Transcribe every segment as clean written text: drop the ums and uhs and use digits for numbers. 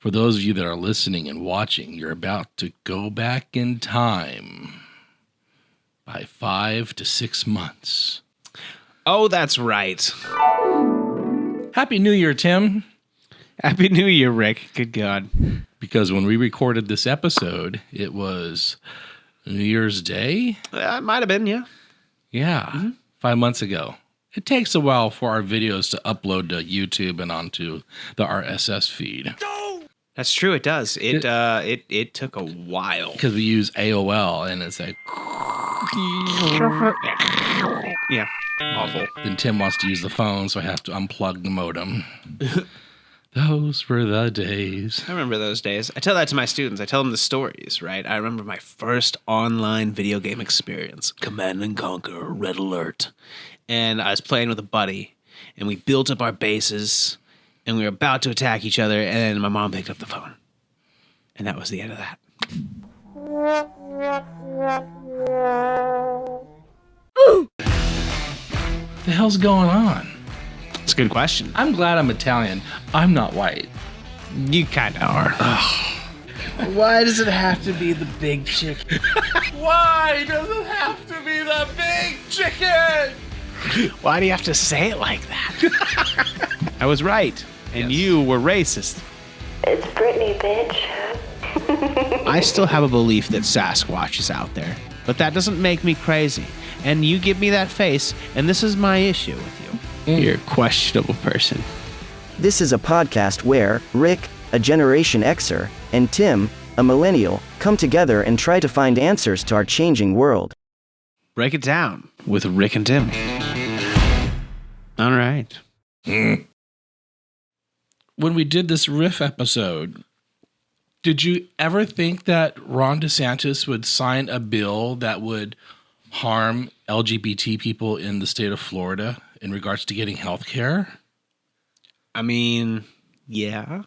For those of you that are listening and watching, you're about to go back in time by 5 to 6 months. Oh, that's right. Happy New Year, Tim. Happy New Year, Rick. Good God. Because when we recorded this episode, it was New Year's Day. It might have been, yeah. Yeah, 5 months ago. It takes a while for our videos to upload to YouTube and onto the RSS feed. That's true. It does. It took a while Because we use AOL, and it's like... Yeah. Awful. Then Tim wants to use the phone, so I have to unplug the modem. Those were the days. I remember those days. I tell that to my students. I tell them the stories, right? I remember my first online video game experience, Command & Conquer, Red Alert. And I was playing with a buddy, and we built up our bases, and we were about to attack each other, and then my mom picked up the phone. And that was the end of that. The hell's going on? It's a good question. I'm glad I'm Italian. I'm not white. You kind of are. Why does it have to be the big chicken? Why does it have to be the big chicken? Why do you have to say it like that? I was right, and you were racist. It's Britney, bitch. I still have a belief that Sasquatch is out there, but that doesn't make me crazy. And you give me that face, and this is my issue with you. You're a questionable person. This is a podcast where Rick, a Generation Xer, and Tim, a millennial, come together and try to find answers to our changing world. Break it down with Rick and Tim. All right. When we did this Riff episode, did you ever think that Ron DeSantis would sign a bill that would harm LGBT people in the state of Florida in regards to getting health care? I mean, yeah.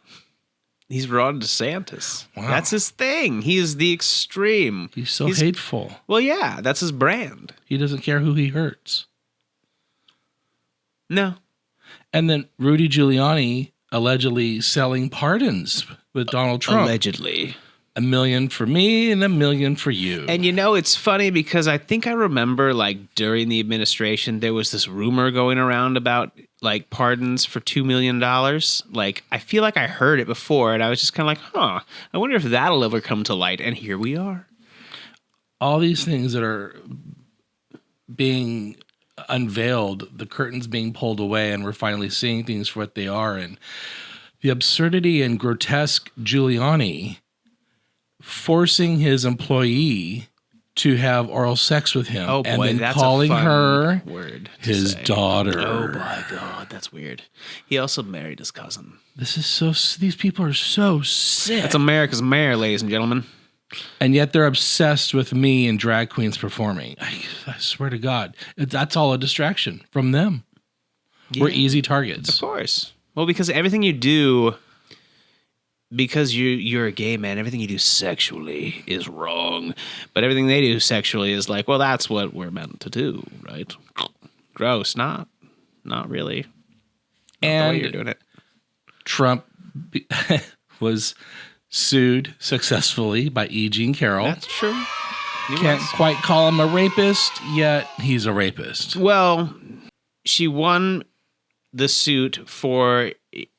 He's Ron DeSantis. Wow. That's his thing. He's the extreme. He's so hateful. Well, yeah, that's his brand. He doesn't care who he hurts. No. And then Rudy Giuliani allegedly selling pardons with Donald Trump. Allegedly. $1 million for me and $1 million for you. And you know, it's funny because I think I remember like during the administration, there was this rumor going around about like pardons for $2 million. Like, I feel like I heard it before and I was just kind of like, huh, I wonder if that'll ever come to light. And here we are. All these things that are being unveiled, the curtains being pulled away, and we're finally seeing things for what they are. And the absurdity and grotesque Giuliani forcing his employee to have oral sex with him, and then that's calling a fun her word his daughter. Oh my God, that's weird. He also married his cousin. This is so. These people are so sick. That's America's mayor, ladies and gentlemen. And yet they're obsessed with me and drag queens performing. I swear to God, that's all a distraction from them. Yeah. We're easy targets. Of course. Well, because everything you do, because you're a gay man, everything you do sexually is wrong. But everything they do sexually is like, well, that's what we're meant to do, right? Gross. Not really. And the way you're doing it. Trump was sued successfully by E. Jean Carroll. That's true. Can't quite call him a rapist, yet he's a rapist. Well, she won the suit for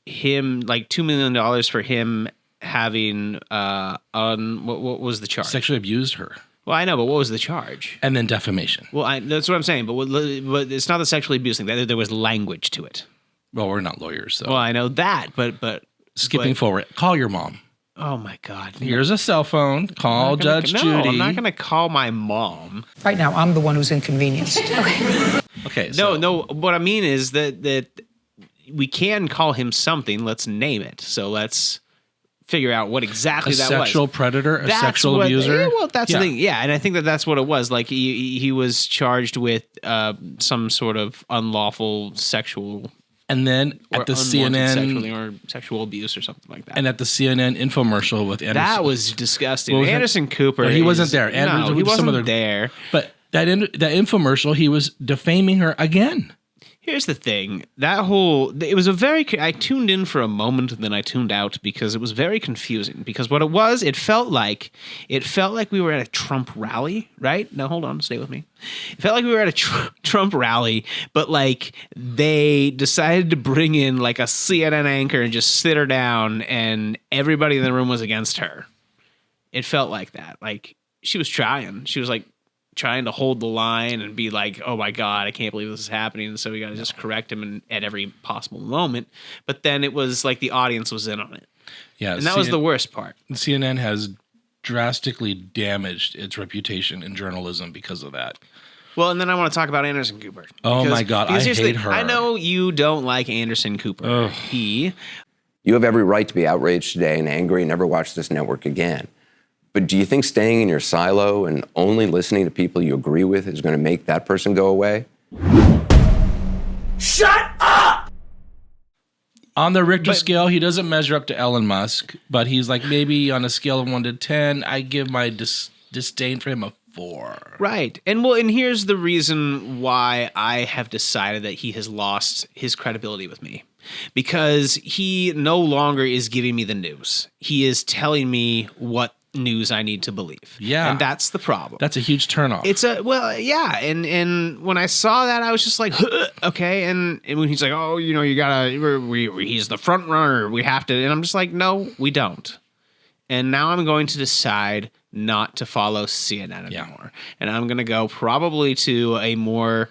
him, like $2 million for him having what was the charge? Sexually abused her. Well, I know, but what was the charge? And then defamation. Well, that's what I'm saying, but it's not the sexually abuse thing. There was language to it. Well, we're not lawyers, so. Well, I know that, but skipping forward, call your mom. Oh my God! Here's a cell phone. Call Judge Judy. No, I'm not going to call my mom. Right now, I'm the one who's inconvenienced. Okay. So. No. What I mean is that we can call him something. Let's name it. So let's figure out what exactly that was. A sexual predator, a sexual abuser. Yeah, well, that's the thing. Yeah, and I think that's what it was. Like he was charged with some sort of unlawful sexual. And then at the CNN or sexual abuse or something like that. And at the CNN infomercial with Anderson. That was disgusting. Anderson Cooper. No, he wasn't there. No, he wasn't there. But that infomercial, he was defaming her again. Here's the thing. It was I tuned in for a moment and then I tuned out because it was very confusing. Because what it was, it felt like we were at a Trump rally, right? Now, hold on, stay with me. It felt like we were at a Trump rally, but like they decided to bring in like a CNN anchor and just sit her down and everybody in the room was against her. It felt like that. Like she was trying. She was like, trying to hold the line and be like, oh my God, I can't believe this is happening. And so we got to just correct him at every possible moment. But then it was like the audience was in on it. Yeah. And that was the worst part. CNN has drastically damaged its reputation in journalism because of that. Well, and then I want to talk about Anderson Cooper. Oh my God, I hate her. I know you don't like Anderson Cooper. Ugh. You have every right to be outraged today and angry and never watch this network again. But do you think staying in your silo and only listening to people you agree with is going to make that person go away? Shut up! On the Richter scale, he doesn't measure up to Elon Musk, but he's like maybe on a scale of 1 to 10, I give my disdain for him a 4. Right. And here's the reason why I have decided that he has lost his credibility with me. Because he no longer is giving me the news. He is telling me what news I need to believe. Yeah. And that's the problem. That's a huge turnoff. Yeah. And when I saw that, I was just like, okay. And when he's like, oh, you gotta, he's the front runner. We have to. And I'm just like, no, we don't. And now I'm going to decide not to follow CNN anymore. And I'm going to go probably to a more,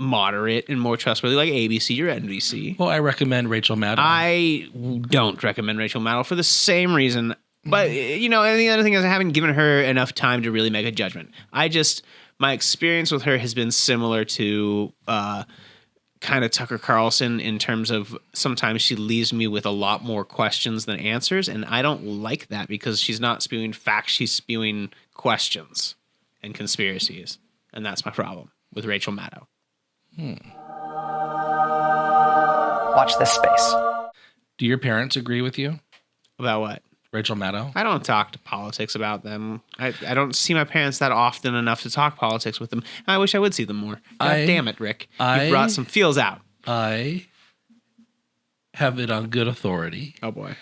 moderate and more trustworthy like ABC or NBC. Well, I recommend Rachel Maddow. I don't recommend Rachel Maddow for the same reason. But, and the other thing is I haven't given her enough time to really make a judgment. My experience with her has been similar to kind of Tucker Carlson in terms of sometimes she leaves me with a lot more questions than answers. And I don't like that because she's not spewing facts. She's spewing questions and conspiracies. And that's my problem with Rachel Maddow. Watch this space. Do your parents agree with you? About what? Rachel Maddow? I don't talk to politics about them. I don't see my parents that often enough to talk politics with them. I wish I would see them more. God damn it, Rick. You brought some feels out. I have it on good authority. Oh, boy.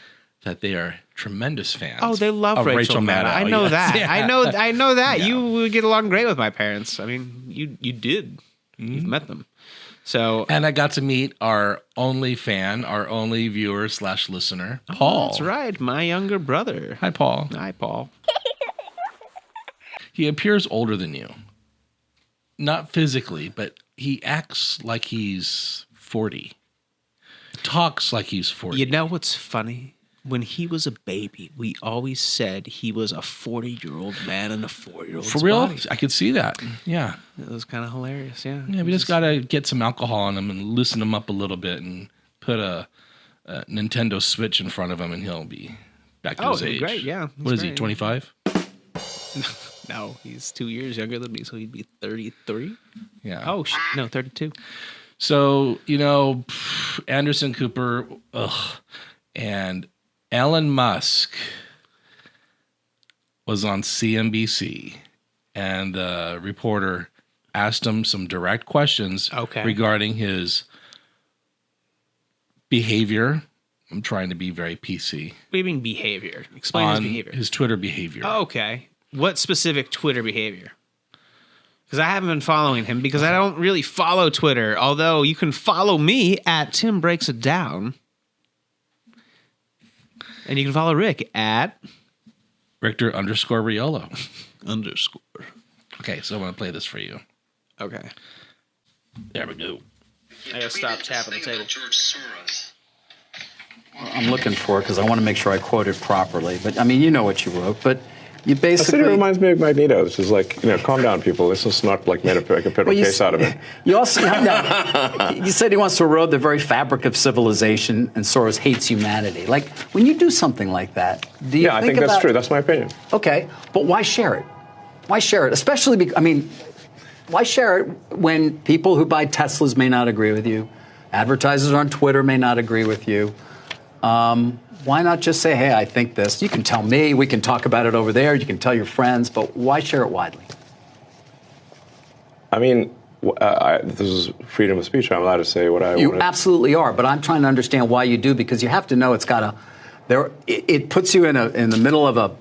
That they are tremendous fans. Oh, they love of Rachel Maddow. I know that. Yeah. I know that. Yeah. You would get along great with my parents. I mean, you did. Mm-hmm. You've met them. So, and I got to meet our only fan, our only viewer / listener, Paul. That's right, my younger brother. Hi, Paul. Hi, Paul. He appears older than you. Not physically, but he acts like he's 40. Talks like he's 40. You know what's funny? When he was a baby, we always said he was a 40-year-old man in a 4-year-old For real? body. I could see that. Yeah. It was kind of hilarious, yeah. Yeah, we just got to get some alcohol on him and loosen him up a little bit and put a Nintendo Switch in front of him and he'll be back to his age. Great, yeah. What is he, 25? No, he's 2 years younger than me, so he'd be 33. Yeah. Oh, no, 32. So, Anderson Cooper, and Elon Musk was on CNBC, and the reporter asked him some direct questions regarding his behavior. I'm trying to be very PC. What do you mean behavior? Explain his behavior. His Twitter behavior. Oh, okay. What specific Twitter behavior? Because I haven't been following him because I don't really follow Twitter, although you can follow me at Tim Breaks It Down. And you can follow Rick at Rictor _Riolo. _ Okay, so I'm going to play this for you. Okay. There we go. I gotta stop tapping the table. I'm looking for it because I want to make sure I quote it properly. But, I mean, you know what you wrote. But you I basically... said it reminds me of Magneto. It's just like, calm down, people. This is not like made a federal case out of it. You also... you said he wants to erode the very fabric of civilization and Soros hates humanity. Like, when you do something like that, do you I think that's true. That's my opinion. Okay, but why share it? Why share it? Especially because, why share it when people who buy Teslas may not agree with you, advertisers on Twitter may not agree with you? Why not just say, hey, I think this. You can tell me. We can talk about it over there. You can tell your friends. But why share it widely? this is freedom of speech. I'm allowed to say what I want. You absolutely are, but I'm trying to understand why you do, because you have to know it puts you in the middle of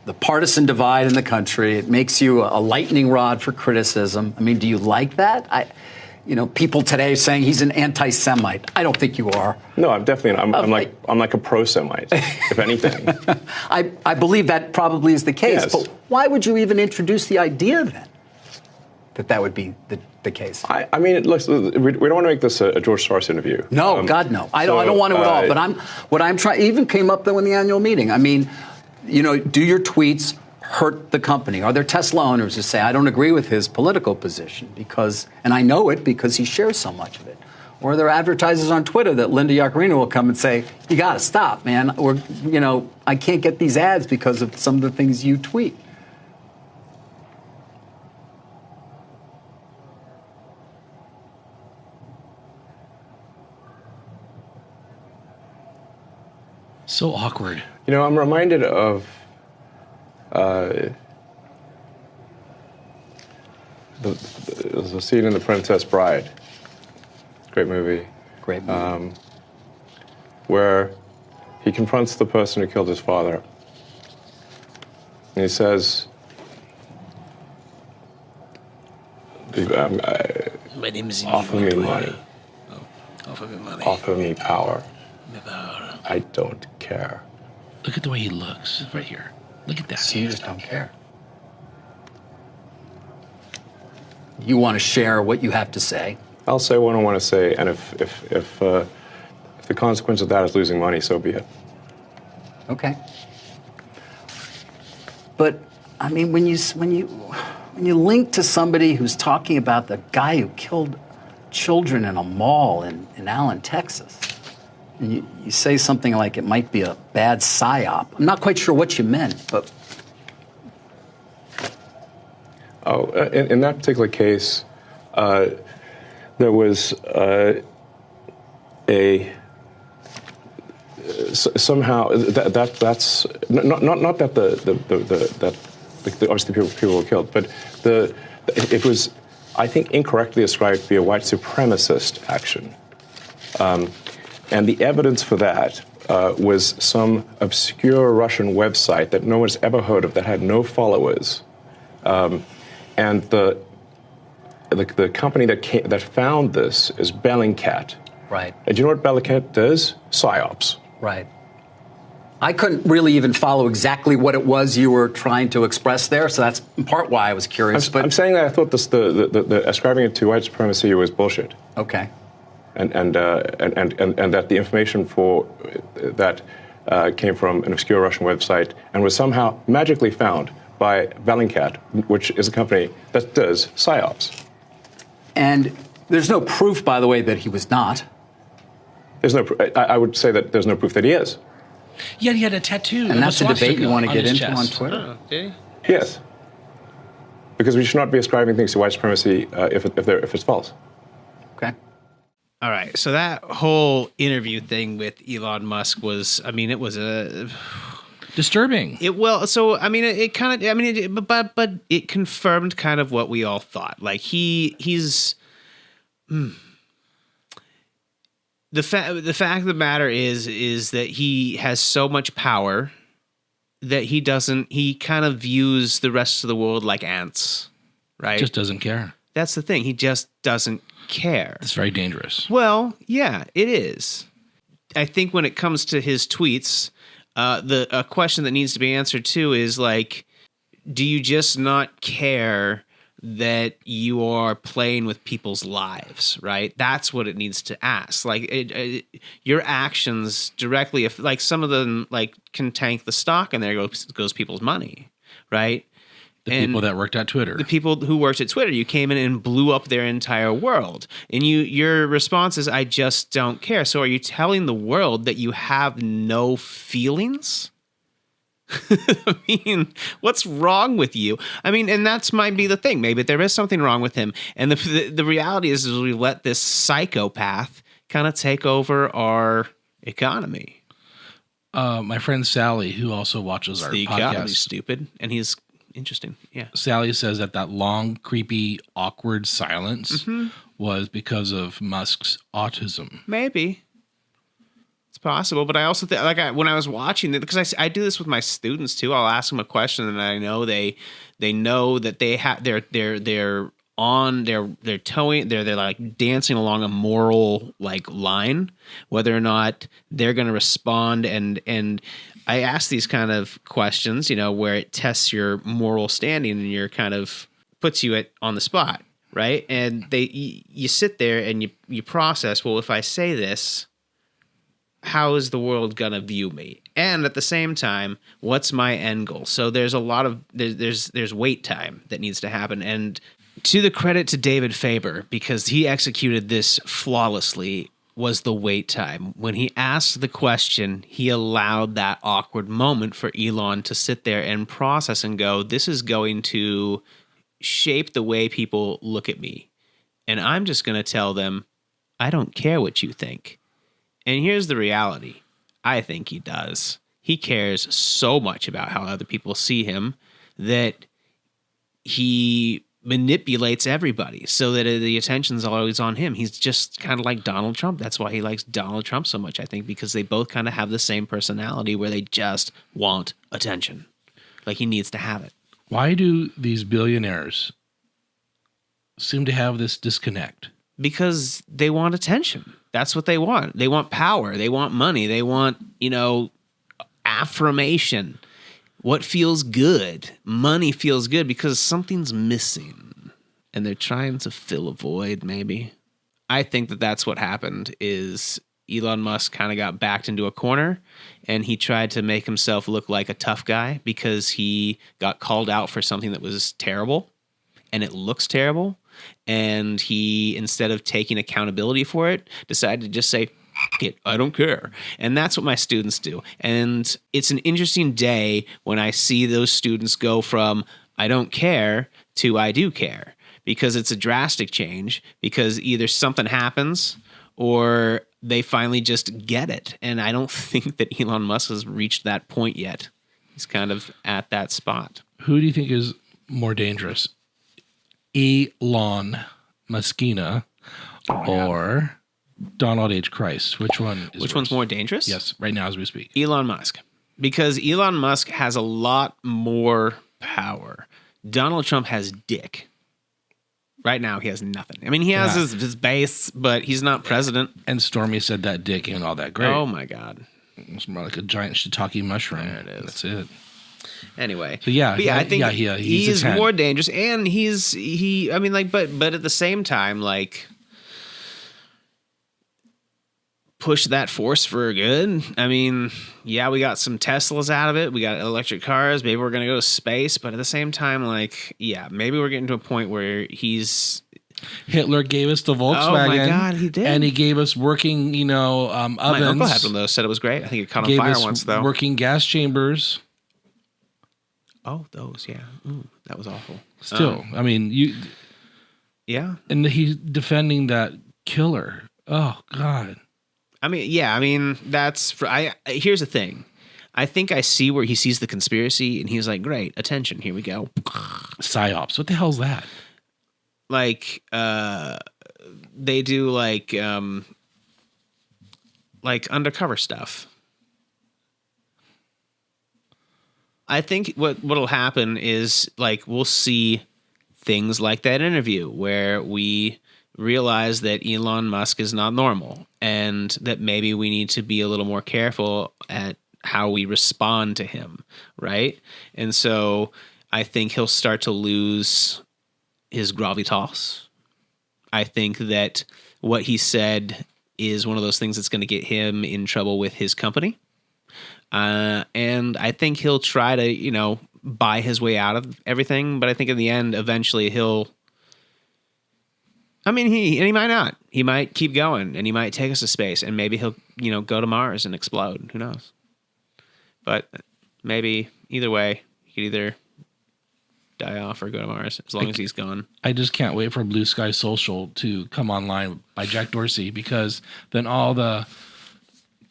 the partisan divide in the country. It makes you a lightning rod for criticism. I mean, do you like that? People today saying he's an anti-Semite. I don't think you are. No, I'm definitely. I'm like a pro-Semite, if anything. I believe that probably is the case. Yes. But why would you even introduce the idea then that would be the case? I mean, look, we don't want to make this a George Soros interview. No, God, no. I don't want to at all. But what I'm trying, even came up though in the annual meeting. I mean, do your tweets hurt the company? Are there Tesla owners who say, I don't agree with his political position and I know it because he shares so much of it? Or are there advertisers on Twitter that Linda Yaccarino will come and say, you got to stop, man. I can't get these ads because of some of the things you tweet. So awkward. I'm reminded of there's a scene in The Princess Bride. Great movie. Great movie. Where he confronts the person who killed his father. And he says, My name is offer me money. Offer me money. Offer me power. Never. I don't care. Look at the way he looks right here. Look at that. So you just don't care. You want to share what you have to say. I'll say what I want to say, and if the consequence of that is losing money, so be it. Okay. But I mean, when you link to somebody who's talking about the guy who killed children in a mall in Allen, Texas, and you say something like it might be a bad psyop. I'm not quite sure what you meant, but. Oh, in that particular case, there was somehow that's not that obviously people were killed, but it was, I think, incorrectly ascribed to be a white supremacist action. And the evidence for that was some obscure Russian website that no one's ever heard of, that had no followers. And the company that found this is Bellingcat. Right. And do you know what Bellingcat does? PsyOps. Right. I couldn't really even follow exactly what it was you were trying to express there, so that's in part why I was curious. I'm saying that I thought the ascribing it to white supremacy was bullshit. Okay. And that the information for that came from an obscure Russian website and was somehow magically found by Bellingcat, which is a company that does PsyOps. And there's no proof, by the way, that he was not. There's no. I would say that there's no proof that he is. Yet he had a tattoo. And that's a debate you want to get into chest. on Twitter. Okay. Yes. Because we should not be ascribing things to white supremacy if it's false. Okay. All right. So that whole interview thing with Elon Musk was, it was a disturbing. But it confirmed kind of what we all thought. Like he's. The fact of the matter is that he has so much power that he kind of views the rest of the world like ants, right? Just doesn't care. That's the thing. He just doesn't care. It's very dangerous. Well, yeah, it is. I think when it comes to his tweets, a question that needs to be answered too is like, do you just not care that you are playing with people's lives, right? That's what it needs to ask. Like your actions directly, if like some of them like can tank the stock, and there goes people's money, right? People that worked at Twitter. The people who worked at Twitter, you came in and blew up their entire world. And your response is, I just don't care. So are you telling the world that you have no feelings? I mean, what's wrong with you? I mean, and that's might be the thing. Maybe there is something wrong with him. And the reality is we let this psychopath kind of take over our economy. My friend Sally, who also watches our the podcast, economy's stupid, and he's Interesting. Yeah. Sally says that long, creepy, awkward silence was because of Musk's autism. Maybe. It's possible, but I also think, when I was watching it, because I do this with my students too, I'll ask them a question, and I know they know that they're towing, they're like dancing along a moral like line, whether or not they're going to respond. And I ask these kind of questions, where it tests your moral standing and your kind of puts you on the spot, right? And you sit there and you process, well, if I say this, how is the world gonna view me? And at the same time, what's my end goal? So there's a lot of there's wait time that needs to happen. And to the credit to David Faber, because he executed this flawlessly, was the wait time. When he asked the question, he allowed that awkward moment for Elon to sit there and process and go, this is going to shape the way people look at me. And I'm just going to tell them, I don't care what you think. And here's the reality. I think he does. He cares so much about how other people see him that he manipulates everybody so that the attention's always on him. He's just kind of like Donald Trump. That's why he likes Donald Trump so much, I think, because they both kind of have the same personality where they just want attention. Like he needs to have it. Why do these billionaires seem to have this disconnect? Because they want attention. That's what they want. They want power. They want money. They want, affirmation. What feels good? Money feels good because something's missing. And they're trying to fill a void, maybe. I think that's what happened is Elon Musk kind of got backed into a corner and he tried to make himself look like a tough guy because he got called out for something that was terrible and it looks terrible. And he, instead of taking accountability for it, decided to just say, F it, I don't care. And that's what my students do. And it's an interesting day when I see those students go from I don't care to I do care, because it's a drastic change, because either something happens or they finally just get it. And I don't think that Elon Musk has reached that point yet. He's kind of at that spot. Who do you think is more dangerous? Elon Muskina or Donald H. Christ? Which one is Which worse? one's more dangerous? Yes, right now as we speak. Elon Musk. Because Elon Musk has a lot more power. Donald Trump has dick. Right now, he has nothing. I mean, he has his base, but he's not president. And Stormy said that dick ain't all that great. Oh, my God. It's more like a giant shiitake mushroom. There it is. That's it. Anyway, So I think he's more dangerous, and but at the same time, like, push that force for good. I mean, yeah, we got some Teslas out of it. We got electric cars. Maybe we're gonna go to space, but at the same time, like, yeah, maybe we're getting to a point where Hitler gave us the Volkswagen. Oh my God, he did. And he gave us working, ovens. My uncle had one of those. Said it was great. I think it caught on fire once, though. Working gas chambers. Oh, those, yeah. Ooh, that was awful. Still, yeah. And he's defending that killer. Oh God. Here's the thing. I think I see where he sees the conspiracy, and he's like, "Great, attention, here we go." Psyops. What the hell's that? Like, they do like undercover stuff. I think what'll happen is, like, we'll see things like that interview where we realize that Elon Musk is not normal and that maybe we need to be a little more careful at how we respond to him, right? And so I think he'll start to lose his gravitas. I think that what he said is one of those things that's going to get him in trouble with his company. And I think he'll try to, buy his way out of everything. But I think in the end, eventually he might not. He might keep going, and he might take us to space, and maybe he'll, go to Mars and explode. Who knows? But maybe either way, he could either die off or go to Mars, as long as he's gone. I just can't wait for Blue Sky Social to come online by Jack Dorsey, because then all the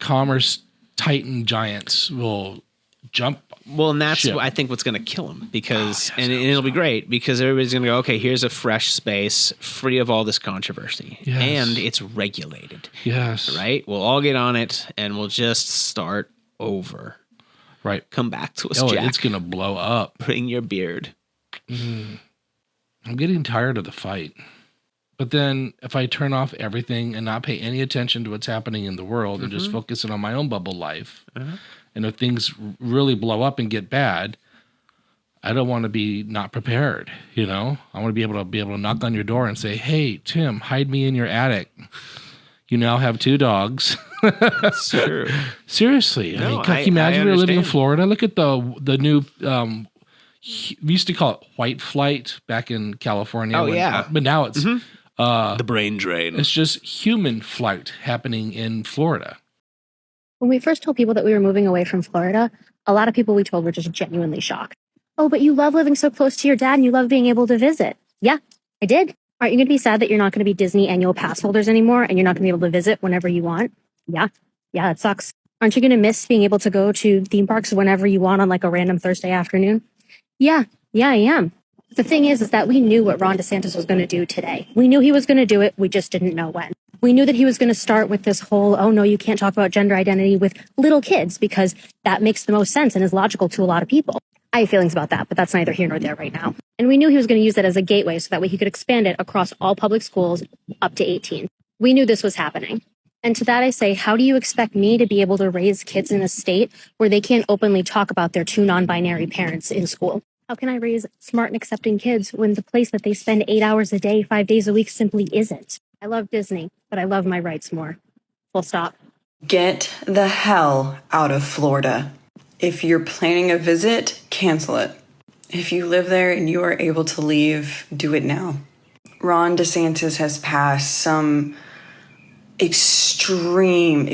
commerce titan giants will jump Well, and that's ship. I think what's going to kill him because, and it'll be great because everybody's going to go, okay, here's a fresh space free of all this controversy, and it's regulated. Yes, right. We'll all get on it, and we'll just start over. Right, come back to us, Jack. It's going to blow up. Bring your beard. I'm getting tired of the fight. But then if I turn off everything and not pay any attention to what's happening in the world and just focus on my own bubble life, and if things really blow up and get bad, I don't want to be not prepared. You know, I want to be able to knock on your door and say, "Hey, Tim, hide me in your attic. You now have 2 dogs." Sure. Seriously, No, I mean, can you imagine we were living in Florida? Look at the new. We used to call it white flight back in California. Oh, yeah. But now it's the brain drain. It's just human flight happening in Florida. When we first told people that we were moving away from Florida, a lot of people we told were just genuinely shocked. Oh, but you love living so close to your dad and you love being able to visit. Yeah, I did. Aren't you going to be sad that you're not going to be Disney annual pass holders anymore and you're not going to be able to visit whenever you want? Yeah, that sucks. Aren't you going to miss being able to go to theme parks whenever you want on like a random Thursday afternoon? Yeah, I am. The thing is that we knew what Ron DeSantis was going to do today. We knew he was going to do it. We just didn't know when. We knew that he was going to start with this whole, oh no, you can't talk about gender identity with little kids because that makes the most sense and is logical to a lot of people. I have feelings about that, but that's neither here nor there right now. And we knew he was going to use that as a gateway so that way he could expand it across all public schools up to 18. We knew this was happening. And to that I say, how do you expect me to be able to raise kids in a state where they can't openly talk about their 2 non-binary parents in school? How can I raise smart and accepting kids when the place that they spend 8 hours a day, 5 days a week simply isn't? I love Disney, but I love my rights more. Full stop. Get the hell out of Florida. If you're planning a visit, cancel it. If you live there and you are able to leave, do it now. Ron DeSantis has passed some extreme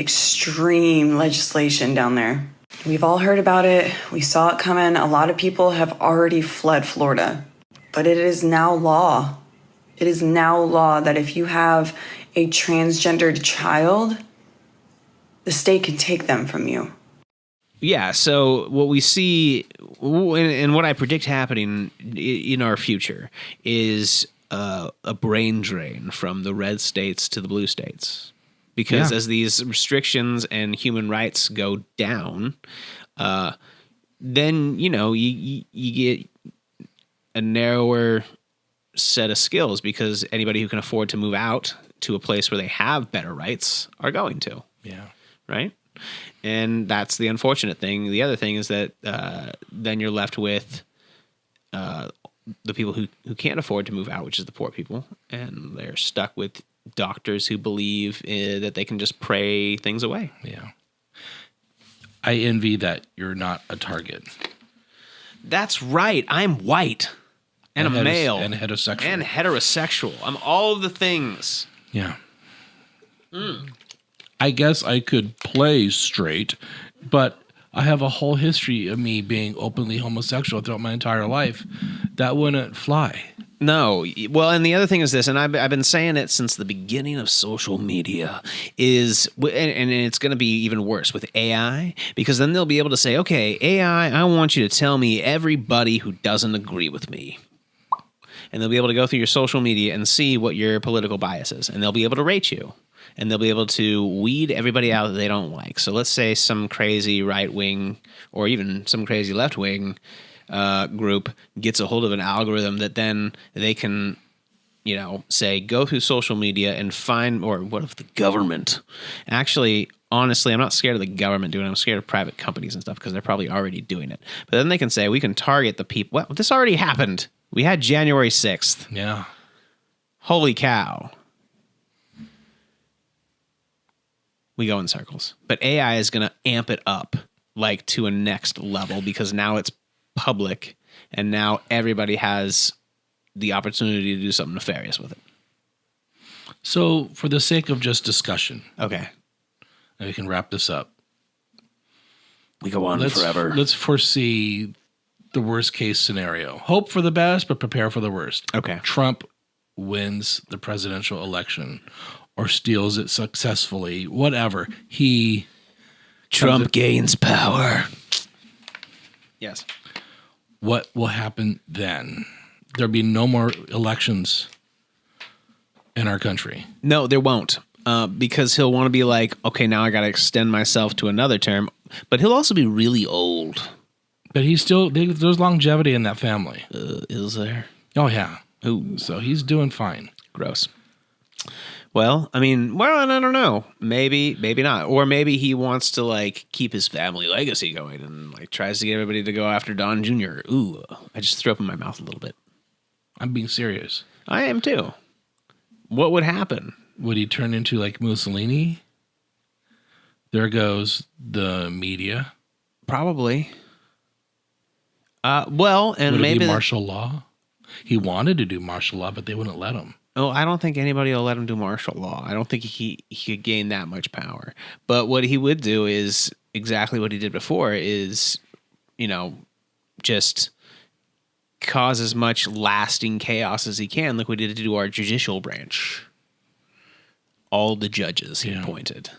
legislation down there. We've all heard about it. We saw it coming. A lot of people have already fled Florida. But it is now law. It is now law that if you have a transgendered child, the state can take them from you. Yeah, so what we see and what I predict happening in our future is a brain drain from the red states to the blue states. Because as these restrictions and human rights go down, then, you get a narrower set of skills because anybody who can afford to move out to a place where they have better rights are going to. Yeah. Right? And that's the unfortunate thing. The other thing is that then you're left with the people who can't afford to move out, which is the poor people, and they're stuck with doctors who believe that they can just pray things away. Yeah. I envy that you're not a target. That's right. I'm white and a male. And heterosexual. I'm all of the things. Yeah. I guess I could play straight, but I have a whole history of me being openly homosexual throughout my entire life. That wouldn't fly. No. Well, and the other thing is this, and I've been saying it since the beginning of social media, and it's going to be even worse with AI, because then they'll be able to say, okay, AI, I want you to tell me everybody who doesn't agree with me. And they'll be able to go through your social media and see what your political bias is, and they'll be able to rate you. And they'll be able to weed everybody out that they don't like. So let's say some crazy right-wing or even some crazy left-wing group gets a hold of an algorithm that then they can, say, go through social media and find, or what if the government? Actually, honestly, I'm not scared of the government doing it. I'm scared of private companies and stuff because they're probably already doing it. But then they can say, we can target the people. Well, this already happened. We had January 6th. Yeah. Holy cow. We go in circles. But AI is going to amp it up like to a next level because now it's public and now everybody has the opportunity to do something nefarious with it. So for the sake of just discussion. Okay. And we can wrap this up. We go on forever. Let's foresee the worst case scenario. Hope for the best, but prepare for the worst. Okay. Trump wins the presidential election or steals it successfully, whatever. Trump gains power. Yes. What will happen then? There'll be no more elections in our country. No, there won't. Because he'll want to be like, okay, now I got to extend myself to another term. But he'll also be really old. But he's still, there's longevity in that family. Is there? Oh, yeah. Ooh. So he's doing fine. Gross. Well, I mean, I don't know. Maybe not. Or maybe he wants to, like, keep his family legacy going and, like, tries to get everybody to go after Don Jr. Ooh, I just threw up in my mouth a little bit. I'm being serious. I am, too. What would happen? Would he turn into, like, Mussolini? There goes the media. Probably. Well, and would it maybe be martial law? He wanted to do martial law, but they wouldn't let him. Oh, I don't think anybody will let him do martial law. I don't think he could gain that much power. But what he would do is exactly what he did before is, just cause as much lasting chaos as he can, like we did to our judicial branch. All the judges he appointed.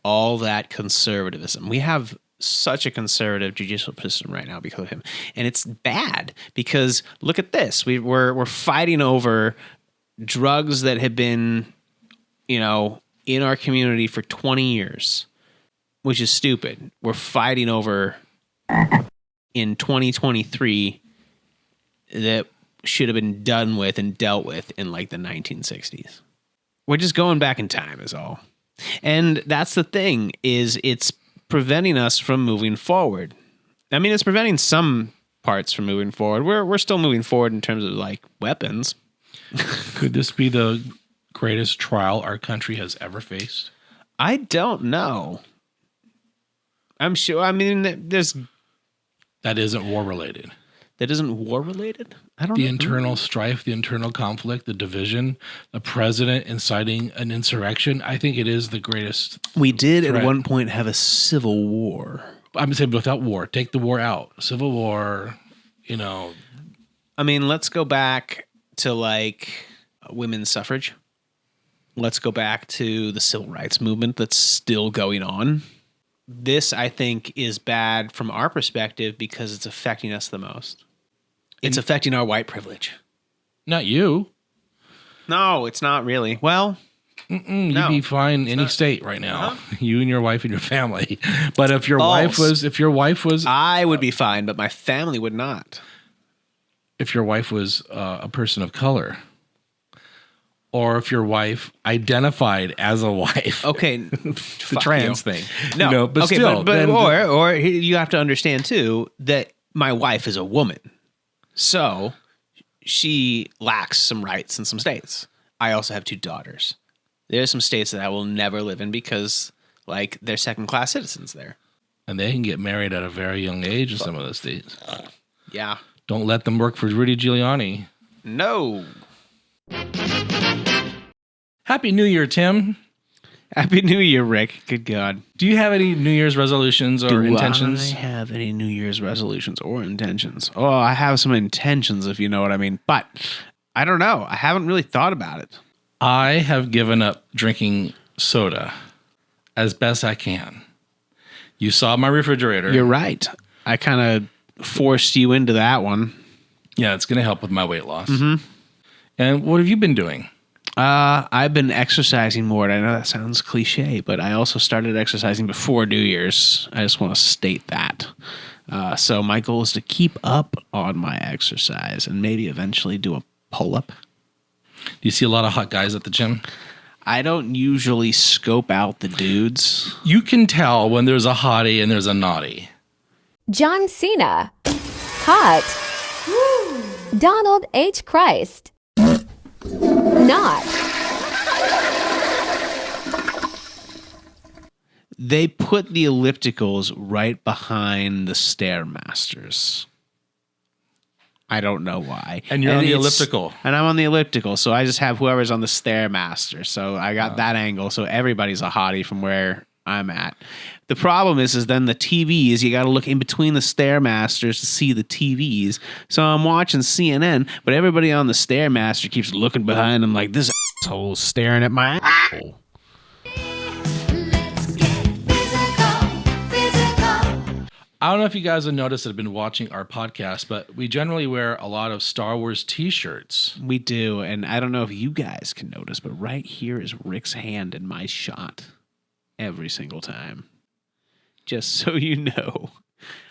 All that conservatism. We have such a conservative judicial system right now because of him. And it's bad because look at this. We're fighting over drugs that have been, in our community for 20 years, which is stupid. We're fighting over in 2023 that should have been done with and dealt with in like the 1960s. We're just going back in time is all. And that's the thing is it's preventing us from moving forward. I mean, it's preventing some parts from moving forward. We're still moving forward in terms of like weapons. Could this be the greatest trial our country has ever faced? I don't know. I'm sure. I mean, there's... That isn't war related. That isn't war related? I don't know. The internal strife, the internal conflict, the division, the president inciting an insurrection. I think it is the greatest. We did threat. At one point have a civil war. I'm saying without war. Take the war out. Civil war, I mean, let's go back to like women's suffrage. Let's go back to the civil rights movement that's still going on. This, I think, is bad from our perspective because it's affecting us the most. It's affecting our white privilege. Not you. No, it's not really. Well, you'd be fine any state right now. You and your wife and your family. But if your wife was, I would be fine, but my family would not. If your wife was a person of color, or if your wife identified as a wife, okay, the trans thing, no, but okay, still, or you have to understand too that my wife is a woman, so she lacks some rights in some states. I also have 2 daughters. There are some states that I will never live in because, like, they're second-class citizens there. And they can get married at a very young age in some of the states. Yeah. Don't let them work for Rudy Giuliani. No. Happy New Year, Tim. Happy New Year, Rick. Good God. Do you have any New Year's resolutions or intentions? Do I have any New Year's resolutions or intentions? Oh, I have some intentions, if you know what I mean. But I don't know. I haven't really thought about it. I have given up drinking soda as best I can. You saw my refrigerator. You're right. I kind of forced you into that one. Yeah, it's going to help with my weight loss. Mm-hmm. And what have you been doing? I've been exercising more. I know that sounds cliche, but I also started exercising before New Year's. I just want to state that. So my goal is to keep up on my exercise and maybe eventually do a pull-up. Do you see a lot of hot guys at the gym? I don't usually scope out the dudes. You can tell when there's a hottie and there's a naughty. John Cena. Hot. Donald H. Christ. Not. They put the ellipticals right behind the Stairmasters. I don't know why. And you're on the elliptical. And I'm on the elliptical, so I just have whoever's on the Stairmaster. So I got that angle, so everybody's a hottie from where I'm at. The problem is then the TVs, you got to look in between the Stairmasters to see the TVs. So I'm watching CNN, but everybody on the Stairmaster keeps looking behind them like this asshole staring at my asshole. I don't know if you guys have noticed that have been watching our podcast, but we generally wear a lot of Star Wars t-shirts. We do, and I don't know if you guys can notice, but right here is Rick's hand in my shot every single time. Just so you know.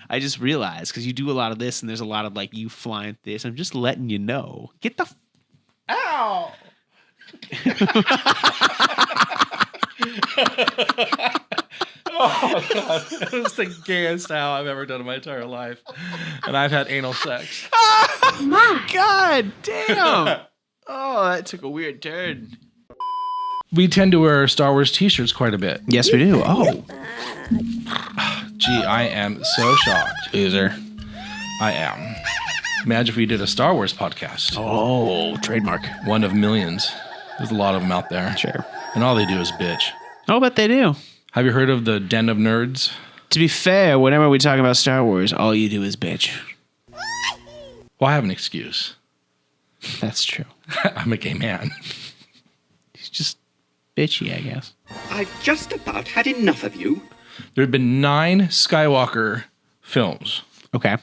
I just realized, because you do a lot of this, and there's a lot of, like, you flying this. I'm just letting you know. Get the... Ow! Oh, God. That was the gayest ow I've ever done in my entire life. And I've had anal sex. My God damn. Oh, that took a weird turn. We tend to wear Star Wars t-shirts quite a bit. Yes, we do. Oh. Gee, I am so shocked. Loser. I am. Imagine if we did a Star Wars podcast. Oh, trademark. One of millions. There's a lot of them out there. Sure. And all they do is bitch. Oh, but they do. Have you heard of the Den of Nerds? To be fair, whenever we talk about Star Wars, all you do is bitch. Well, I have an excuse. That's true. I'm a gay man. He's just bitchy, I guess. I've just about had enough of you. There have been 9 Skywalker films. Okay.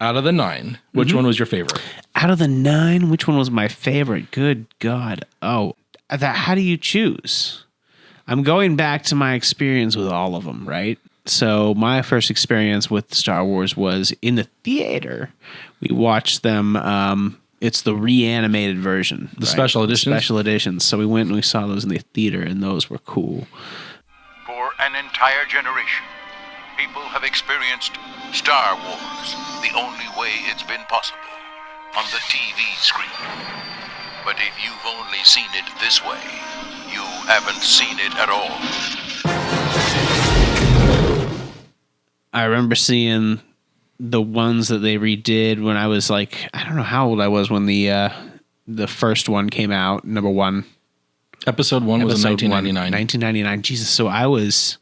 Out of the 9, which one was your favorite? Out of the 9, which one was my favorite? Good God. Oh, how do you choose? I'm going back to my experience with all of them, right? So my first experience with Star Wars was in the theater. We watched them. It's the reanimated version. The special editions? Special editions. So we went and we saw those in the theater, and those were cool. For an entire generation, people have experienced Star Wars the only way it's been possible, on the TV screen. But if you've only seen it this way, you haven't seen it at all. I remember seeing the ones that they redid when I was like, I don't know how old I was when the first one came out, number 1. Episode 1 was in 1999. 1999. Jesus, so I was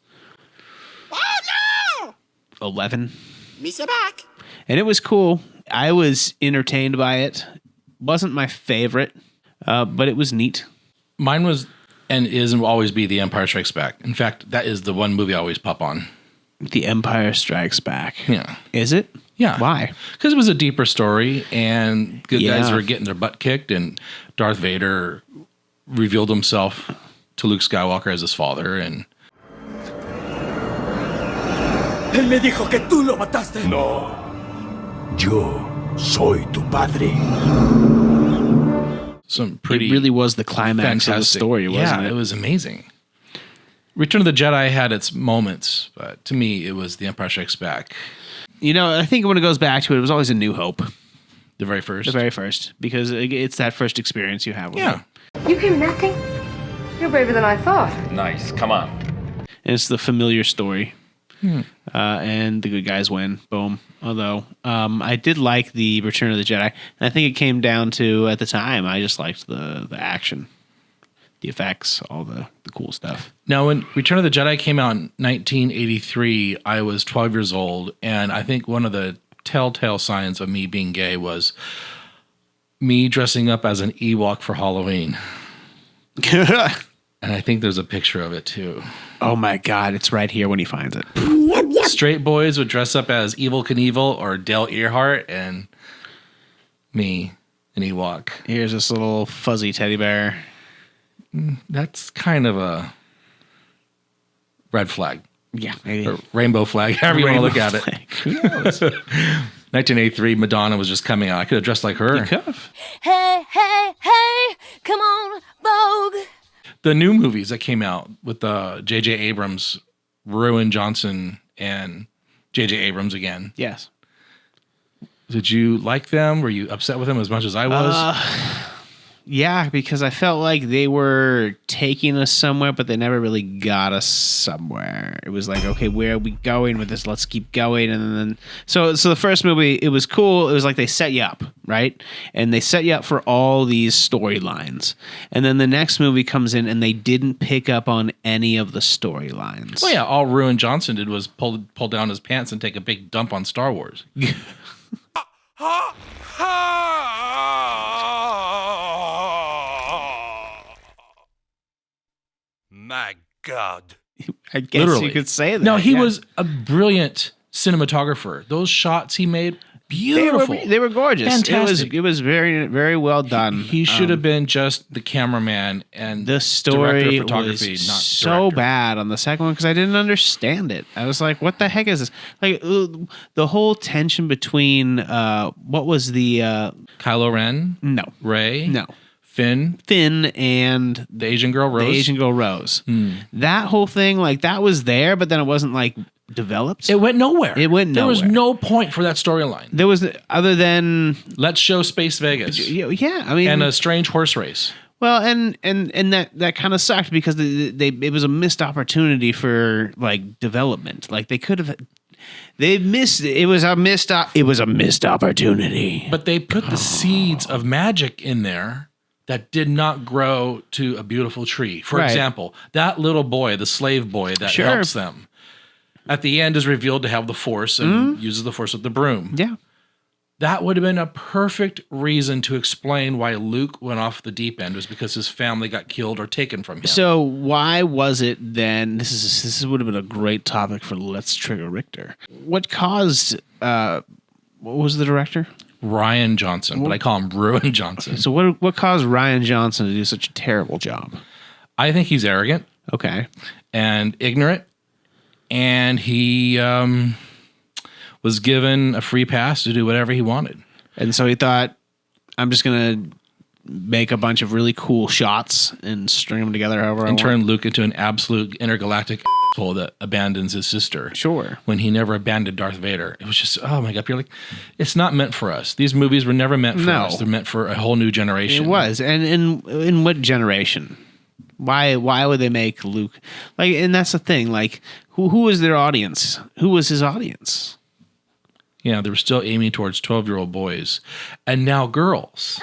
11. Misa back. And it was cool. I was entertained by it. Wasn't my favorite, but it was neat. Mine was and is and will always be The Empire Strikes Back. In fact, that is the one movie I always pop on. The Empire Strikes Back. Yeah. Is it? Yeah. Why? Because it was a deeper story, and good guys were getting their butt kicked, and Darth Vader revealed himself to Luke Skywalker as his father, and... Él me dijo que tú lo mataste. No. Yo soy tu padre. Some pretty... It really was the climax fantastic of the story, wasn't it? It was amazing. Return of the Jedi had its moments, but to me, it was The Empire Strikes Back. You know, I think when it goes back to it, it was always A New Hope. The very first? The very first. Because it's that first experience you have with it. You came nothing? You're braver than I thought. Nice. Come on. And it's the familiar story. And the good guys win. Boom. Although, I did like the Return of the Jedi. And I think it came down to, at the time, I just liked the action. The effects, all the cool stuff. Now, when Return of the Jedi came out in 1983, I was 12 years old, and I think one of the telltale signs of me being gay was me dressing up as an Ewok for Halloween. And I think there's a picture of it, too. Oh, my God. It's right here when he finds it. Straight boys would dress up as Evel Knievel or Dale Earhart, and me, an Ewok. Here's this little fuzzy teddy bear. That's kind of a red flag. Yeah, maybe. Or rainbow flag, however you want to look at it. Who knows? 1983, Madonna was just coming out. I could have dressed like her. You could have. Hey, hey, hey, come on, Vogue. The new movies that came out with J.J. Abrams, Ruin Johnson, and J.J. Abrams again. Yes. Did you like them? Were you upset with them as much as I was? Yeah, because I felt like they were taking us somewhere, but they never really got us somewhere. It was like, okay, where are we going with this? Let's keep going. And then, so the first movie, it was cool. It was like they set you up, right? And they set you up for all these storylines. And then the next movie comes in and they didn't pick up on any of the storylines. Well, yeah, all Ruin Johnson did was pull down his pants and take a big dump on Star Wars. My God. I guess Literally. you could say that. No, he was a brilliant cinematographer. Those shots he made, beautiful. They were gorgeous. Fantastic. It was very, very well done. He should have been just the cameraman and the story director of photography, was not so director. bad on the second one because I didn't understand it. I was like, "What the heck is this?" Like the whole tension between what was the Kylo Ren? No, Rey? no. Finn and the Asian girl Rose. The Asian girl Rose. That whole thing, like that was there, but then it wasn't like developed. It went nowhere. It went nowhere. There was no point for that storyline. There was other than let's show Space Vegas. Yeah, I mean, and a strange horse race. Well, and that kind of sucked because it was a missed opportunity for like development. Like they could have. They missed it. It was a missed opportunity. But they put the seeds of magic in there that did not grow to a beautiful tree. For example, that little boy, the slave boy that helps them, at the end is revealed to have the Force and uses the Force with the broom. Yeah. That would have been a perfect reason to explain why Luke went off the deep end, was because his family got killed or taken from him. So why was it then? This would have been a great topic for Let's Trigger Rictor. What caused? What was the director? Ryan Johnson, but I call him Ruin Johnson. So what caused Ryan Johnson to do such a terrible job? I think he's arrogant. Okay. And ignorant. And he was given a free pass to do whatever he wanted. And so he thought, I'm just going to make a bunch of really cool shots and string them together however I want. And turn Luke into an absolute intergalactic asshole that abandons his sister. Sure. When he never abandoned Darth Vader. It was just, oh my God. You're like, it's not meant for us. These movies were never meant for us. They're meant for a whole new generation. It was. And in what generation? Why would they make Luke like? And that's the thing. Like, who was their audience? Who was his audience? Yeah, they were still aiming towards 12-year-old boys, and now girls.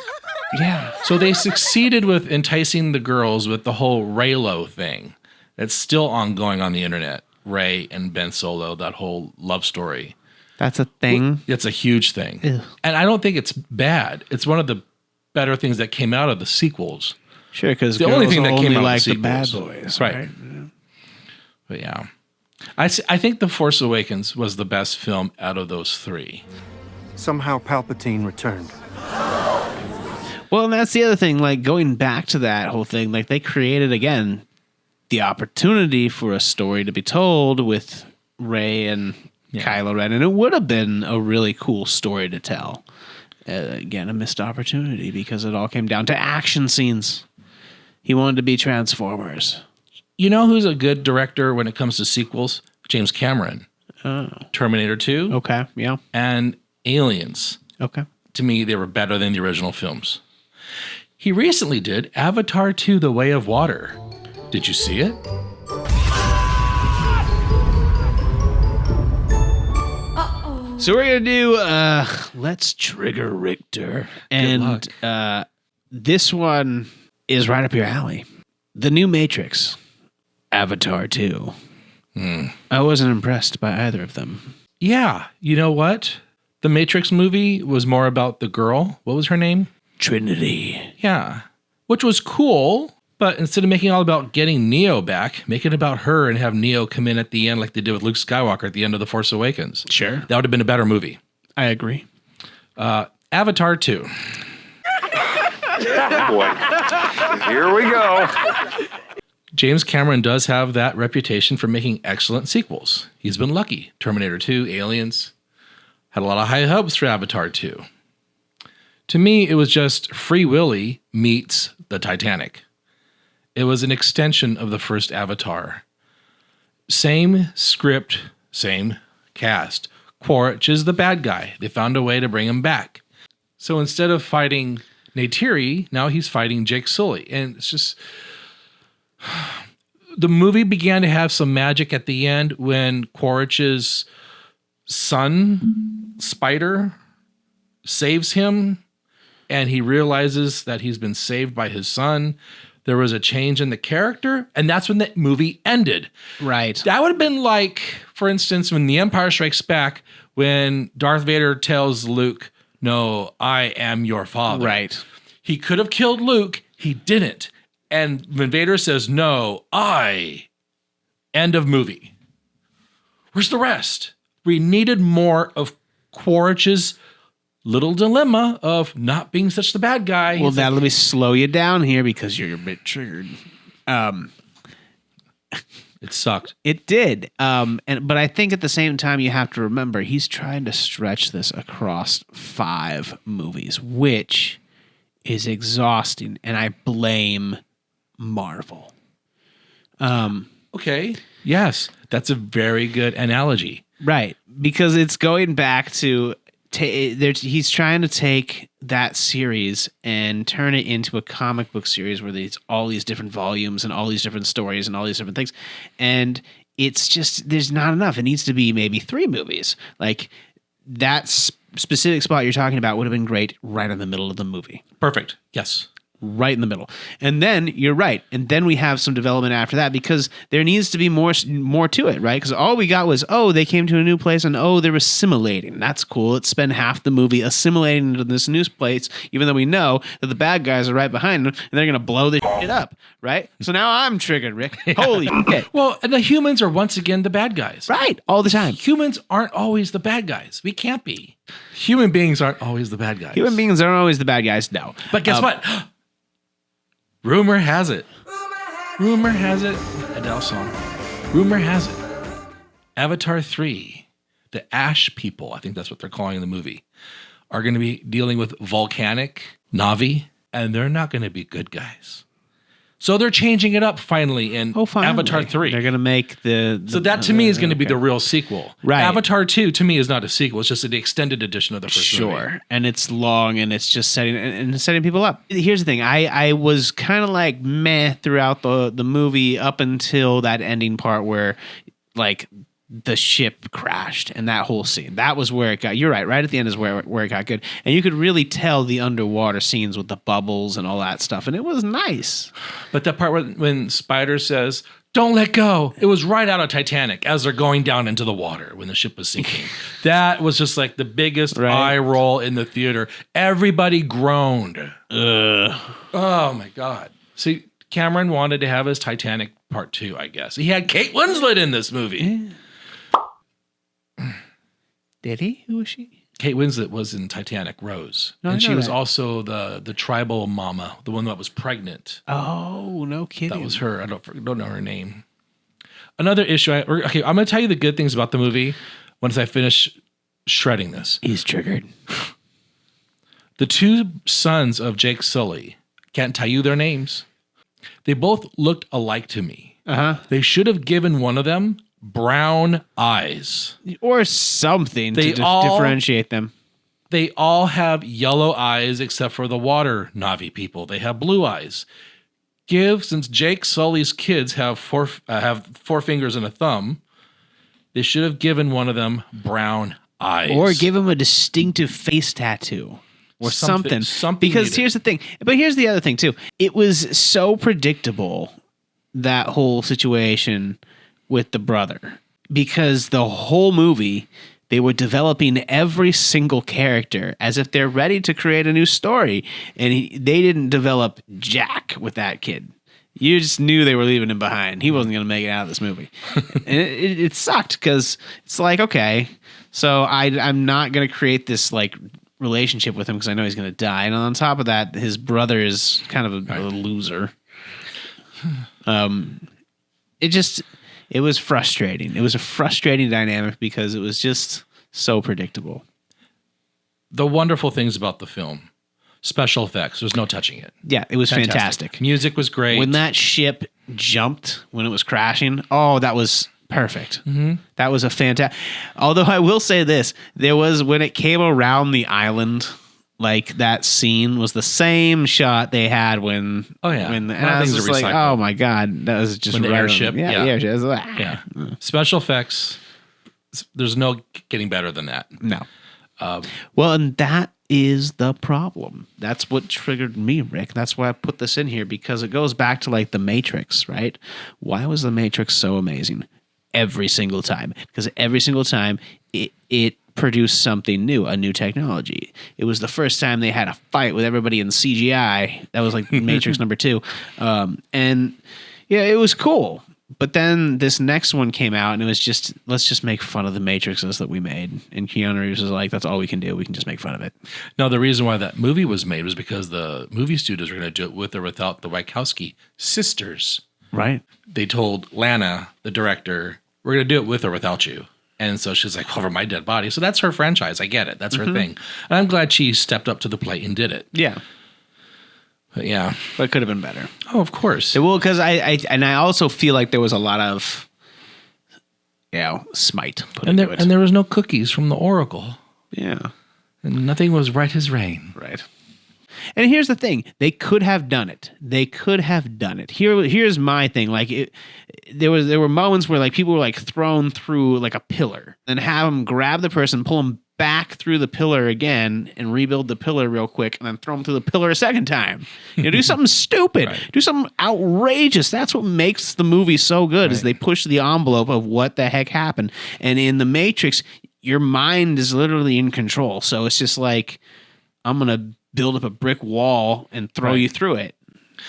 Yeah. So they succeeded with enticing the girls with the whole Reylo thing. That's still ongoing on the internet. Rey and Ben Solo, that whole love story. That's a thing. It's a huge thing, Ew. and I don't think it's bad. It's one of the better things that came out of the sequels. Sure, because the only thing that came out like of the the bad sequels, boys, right? But yeah, I think The Force Awakens was the best film out of those three. Somehow Palpatine returned. Well, and that's the other thing. Like going back to that whole thing, like they created again the opportunity for a story to be told with Rey and Kylo Ren, and it would have been a really cool story to tell. Again, a missed opportunity because it all came down to action scenes. He wanted to be Transformers. You know who's a good director when it comes to sequels? James Cameron. Oh. Terminator 2. Okay, yeah. And Aliens. Okay. To me, they were better than the original films. He recently did Avatar 2: The Way of Water. Did you see it? So we're going to do Let's Trigger Rictor. And this one is right up your alley. The new Matrix, Avatar 2. I wasn't impressed by either of them. Yeah. You know what? The Matrix movie was more about the girl. What was her name? Trinity. Yeah. Which was cool. But instead of making it all about getting Neo back, make it about her and have Neo come in at the end like they did with Luke Skywalker at the end of The Force Awakens. Sure. That would have been a better movie. I agree. Avatar 2. Oh boy. Here we go. James Cameron does have that reputation for making excellent sequels. He's been lucky. Terminator 2, Aliens. Had a lot of high hopes for Avatar 2. To me, it was just Free Willy meets the Titanic. It was an extension of the first Avatar. Same script, same cast. Quaritch is the bad guy. They found a way to bring him back. So instead of fighting Neytiri, now he's fighting Jake Sully. And it's just... The movie began to have some magic at the end when Quaritch's son, Spider, saves him. And he realizes that he's been saved by his son. There was a change in the character, and that's when the movie ended. Right. That would have been like, for instance, when The Empire Strikes Back, when Darth Vader tells Luke, "No, I am your father." Right. He could have killed Luke. He didn't. And when Vader says, "No, I," end of movie. Where's the rest? We needed more of Quaritch's little dilemma of not being such the bad guy. Well, let me slow you down here because you're a bit triggered. It sucked. It did. But I think at the same time, you have to remember he's trying to stretch this across 5 movies, which is exhausting. And I blame Marvel. Okay. Yes. That's a very good analogy. Right. Because it's going back to he's trying to take that series and turn it into a comic book series where there's all these different volumes and all these different stories and all these different things. And it's just, there's not enough. It needs to be maybe 3 movies. Like that specific spot you're talking about would have been great right in the middle of the movie. Perfect. Yes. Right in the middle. And then you're right. And then we have some development after that because there needs to be more to it, right? Because all we got was, they came to a new place and they're assimilating. That's cool. Let's spend half the movie assimilating into this new place, even though we know that the bad guys are right behind them and they're going to blow this shit up, right? So now I'm triggered, Rick. Holy shit. Well, and the humans are once again the bad guys. Right. All the time. Humans aren't always the bad guys. We can't be. Human beings aren't always the bad guys. Human beings aren't always the bad guys, no. But guess what? Rumor has it. Adele song. Rumor has it. Avatar 3, the Ash people, I think that's what they're calling the movie, are going to be dealing with volcanic Na'vi, and they're not going to be good guys. So they're changing it up finally in Avatar 3. They're going to make the So that to me is going to be the real sequel. Right. Avatar 2 to me is not a sequel. It's just an extended edition of the first movie. Sure. And it's long and it's just setting people up. Here's the thing. I was kind of like meh throughout the movie up until that ending part where like the ship crashed and that whole scene. That was where it got, you're right at the end is where it got good. And you could really tell the underwater scenes with the bubbles and all that stuff. And it was nice. But that part when Spider says, "Don't let go," it was right out of Titanic as they're going down into the water when the ship was sinking. That was just like the biggest eye roll in the theater. Everybody groaned. Oh my God. See, Cameron wanted to have his Titanic part 2, I guess. He had Kate Winslet in this movie. Yeah. Did he? Who was she? Kate Winslet was in Titanic, Rose. No, and I she know was that. also the tribal mama, the one that was pregnant. Oh, no kidding. That was her. I don't know her name. Another issue. I'm going to tell you the good things about the movie once I finish shredding this. He's triggered. The 2 sons of Jake Sully, can't tell you their names. They both looked alike to me. They should have given one of them brown eyes. Or something to differentiate them. They all have yellow eyes except for the water Na'vi people. They have blue eyes. Since Jake Sully's kids have four fingers and a thumb, they should have given one of them brown eyes. Or give him a distinctive face tattoo. Or something. Because needed. here's the thing. But here's the other thing, too. It was so predictable, that whole situation with the brother. Because the whole movie, they were developing every single character as if they're ready to create a new story. And they didn't develop Jack with that kid. You just knew they were leaving him behind. He wasn't going to make it out of this movie. And it sucked because it's like, okay, so I'm not going to create this like relationship with him because I know he's going to die. And on top of that, his brother is kind of a loser. It was frustrating. It was a frustrating dynamic because it was just so predictable. The wonderful things about the film. Special effects. There's no touching it. Yeah, it was fantastic. Music was great. When that ship jumped, when it was crashing, that was perfect. Mm-hmm. That was a fantastic. Although I will say this, there was when it came around the island, like that scene was the same shot they had when. Oh yeah. And I was just like, oh my God, that was just when the right airship. on, yeah, the airship. It was like, yeah. Special effects. There's no getting better than that. No. Well, and that is the problem. That's what triggered me, Rick. That's why I put this in here, because it goes back to like the Matrix, right? Why was the Matrix so amazing every single time? Because every single time it produced something new, a new technology. It was the first time they had a fight with everybody in CGI. That was like Matrix number 2. And yeah, it was cool. But then this next one came out, and it was just, let's just make fun of the Matrixes that we made. And Keanu Reeves was like, that's all we can do. We can just make fun of it. No, the reason why that movie was made was because the movie studios were going to do it with or without the Wachowski sisters. Right. They told Lana, the director, we're going to do it with or without you. And so she's like, over my dead body. So that's her franchise. I get it. That's her thing. And I'm glad she stepped up to the plate and did it. Yeah. But yeah. But it could have been better. Oh, of course. Well, because I also feel like there was a lot of, smite put into it. And there was no cookies from the Oracle. Yeah. And nothing was right as rain. Right. And here's the thing. They could have done it. Here's my thing. Like, there were moments where, like, people were, like, thrown through, like, a pillar. And have them grab the person, pull them back through the pillar again, and rebuild the pillar real quick, and then throw them through the pillar a second time. Do something stupid. Right. Do something outrageous. That's what makes the movie so good, is they push the envelope of what the heck happened. And in The Matrix, your mind is literally in control. So it's just like, I'm going to build up a brick wall and throw you through it.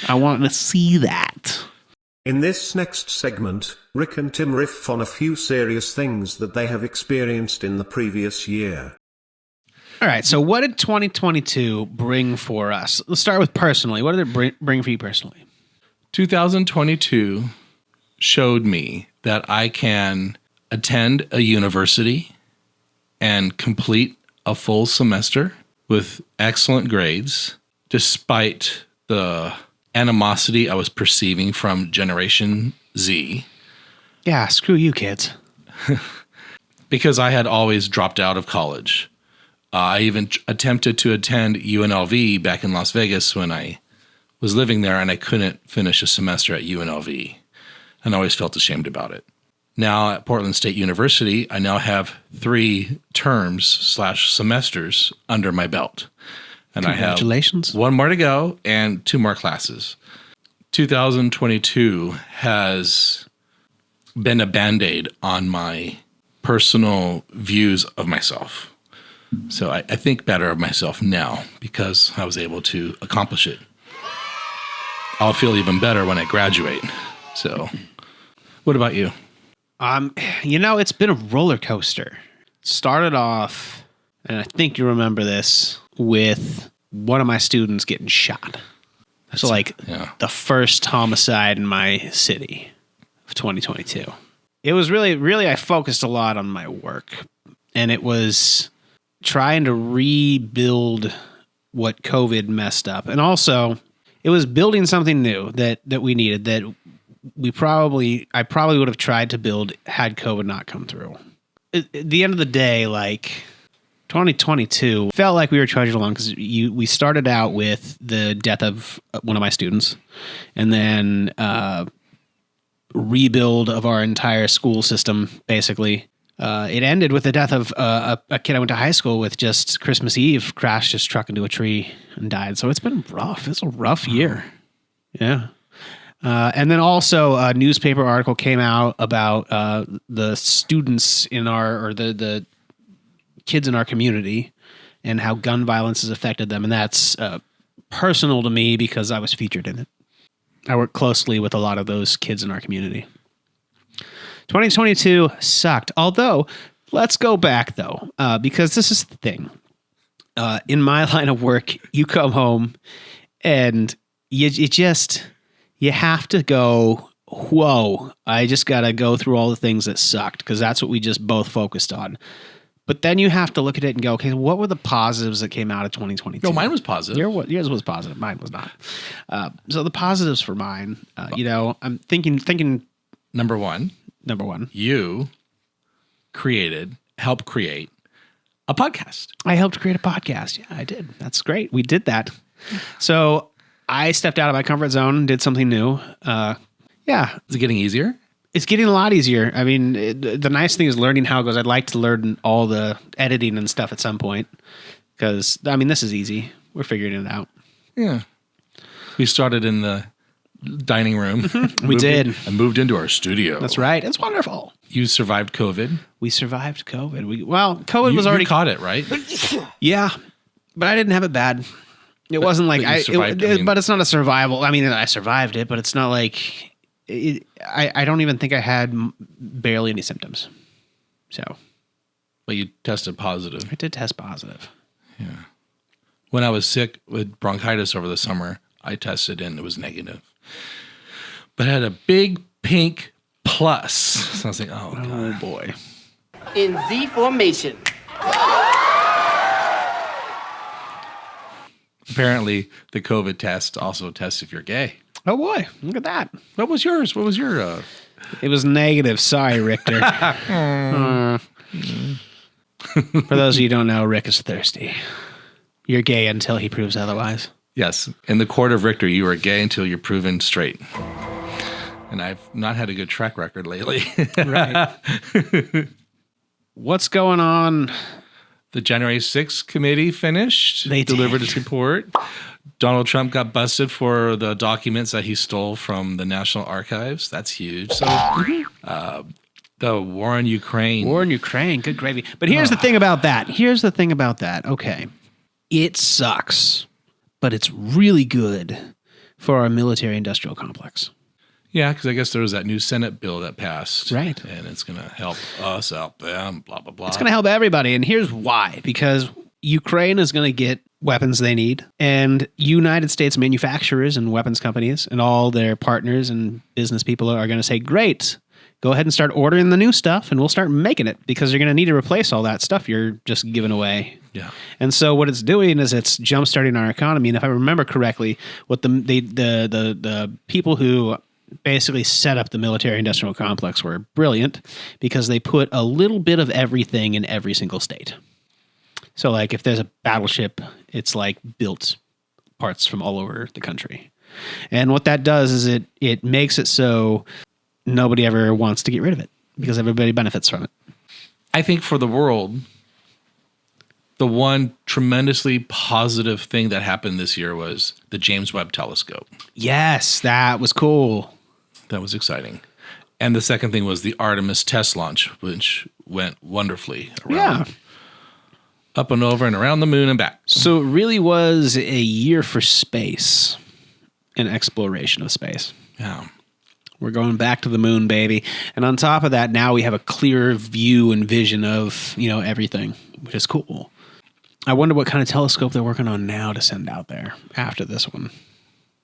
I want to see that. In this next segment, Rick and Tim riff on a few serious things that they have experienced in the previous year. All right, so what did 2022 bring for us? Let's start with personally. What did it bring for you personally? 2022 showed me that I can attend a university and complete a full semester with excellent grades, despite the animosity I was perceiving from Generation Z. Yeah, screw you kids. Because I had always dropped out of college. I even attempted to attend UNLV back in Las Vegas when I was living there, and I couldn't finish a semester at UNLV. And I always felt ashamed about it. Now at Portland State University, I now have 3 terms/semesters under my belt. And Congratulations. I have 1 more to go and 2 more classes. 2022 has been a Band-Aid on my personal views of myself. So I think better of myself now because I was able to accomplish it. I'll feel even better when I graduate. So what about you? It's been a roller coaster. Started off, and I think you remember this, with one of my students getting shot. So the first homicide in my city of 2022. It was really, I focused a lot on my work, and it was trying to rebuild what COVID messed up. And also it was building something new that we needed, that I probably would have tried to build had COVID not come through. At the end of the day, like 2022 felt like we were trudging along because we started out with the death of one of my students, and then rebuild of our entire school system. Basically, it ended with the death of a kid I went to high school with. Just Christmas Eve, crashed his truck into a tree and died. So it's been rough. It's a rough year. Yeah. And then also a newspaper article came out about the students in the kids in our community and how gun violence has affected them. And that's personal to me because I was featured in it. I work closely with a lot of those kids in our community. 2022 sucked. Although, let's go back though, because this is the thing. In my line of work, you come home and you have to go, whoa, I just got to go through all the things that sucked, because that's what we just both focused on. But then you have to look at it and go, okay, what were the positives that came out of 2022? No, mine was positive. Yours was positive. Mine was not. So the positives for mine, I'm thinking. Number one, you helped create a podcast. I helped create a podcast. Yeah, I did. That's great. We did that. So I stepped out of my comfort zone, did something new. Yeah. Is it getting easier? It's getting a lot easier. I mean, the nice thing is learning how it goes. I'd like to learn all the editing and stuff at some point, because, I mean, this is easy. We're figuring it out. Yeah. We started in the dining room. We did. And moved into our studio. That's right. It's wonderful. You survived COVID. We survived COVID. COVID was already... You caught it, right? Yeah, but I didn't have it bad. It wasn't like but it's not a survival. I mean, I survived it, but it's not like I don't even think I had barely any symptoms. So. But you tested positive. I did test positive. Yeah. When I was sick with bronchitis over the summer, I tested and it was negative. But I had a big pink plus. So I was like, oh, God. Oh boy. In Z formation. Apparently, the COVID test also tests if you're gay. Oh boy, look at that. What was yours? What was your... It was negative. Sorry, Rictor. For those of you who don't know, Rick is thirsty. You're gay until he proves otherwise. Yes. In the court of Rictor, you are gay until you're proven straight. And I've not had a good track record lately. Right. What's going on? The January 6th committee finished. They delivered its report. Donald Trump got busted for the documents that he stole from the National Archives. That's huge. So the war in Ukraine. War in Ukraine. Good gravy. But here's the thing about that. Okay. It sucks, but it's really good for our military industrial complex. Yeah, because I guess there was that new Senate bill that passed. Right. And it's going to help us, help them, blah, blah, blah. It's going to help everybody. And here's why. Because Ukraine is going to get weapons they need. And United States manufacturers and weapons companies and all their partners and business people are going to say, great, go ahead and start ordering the new stuff and we'll start making it because you're going to need to replace all that stuff you're just giving away. Yeah. And so what it's doing is it's jumpstarting our economy. And if I remember correctly, what the people who basically set up the military industrial complex were brilliant because they put a little bit of everything in every single state. So like if there's a battleship, it's like built parts from all over the country. And what that does is it makes it so nobody ever wants to get rid of it because everybody benefits from it. I think for the world, the one tremendously positive thing that happened this year was the James Webb Telescope. Yes, that was cool. That was exciting. And the second thing was the Artemis test launch, which went wonderfully around. Up and over and around the moon and back. So it really was a year for space and exploration of space. Yeah. We're going back to the moon, baby. And on top of that, now we have a clearer view and vision of, everything, which is cool. I wonder what kind of telescope they're working on now to send out there after this one.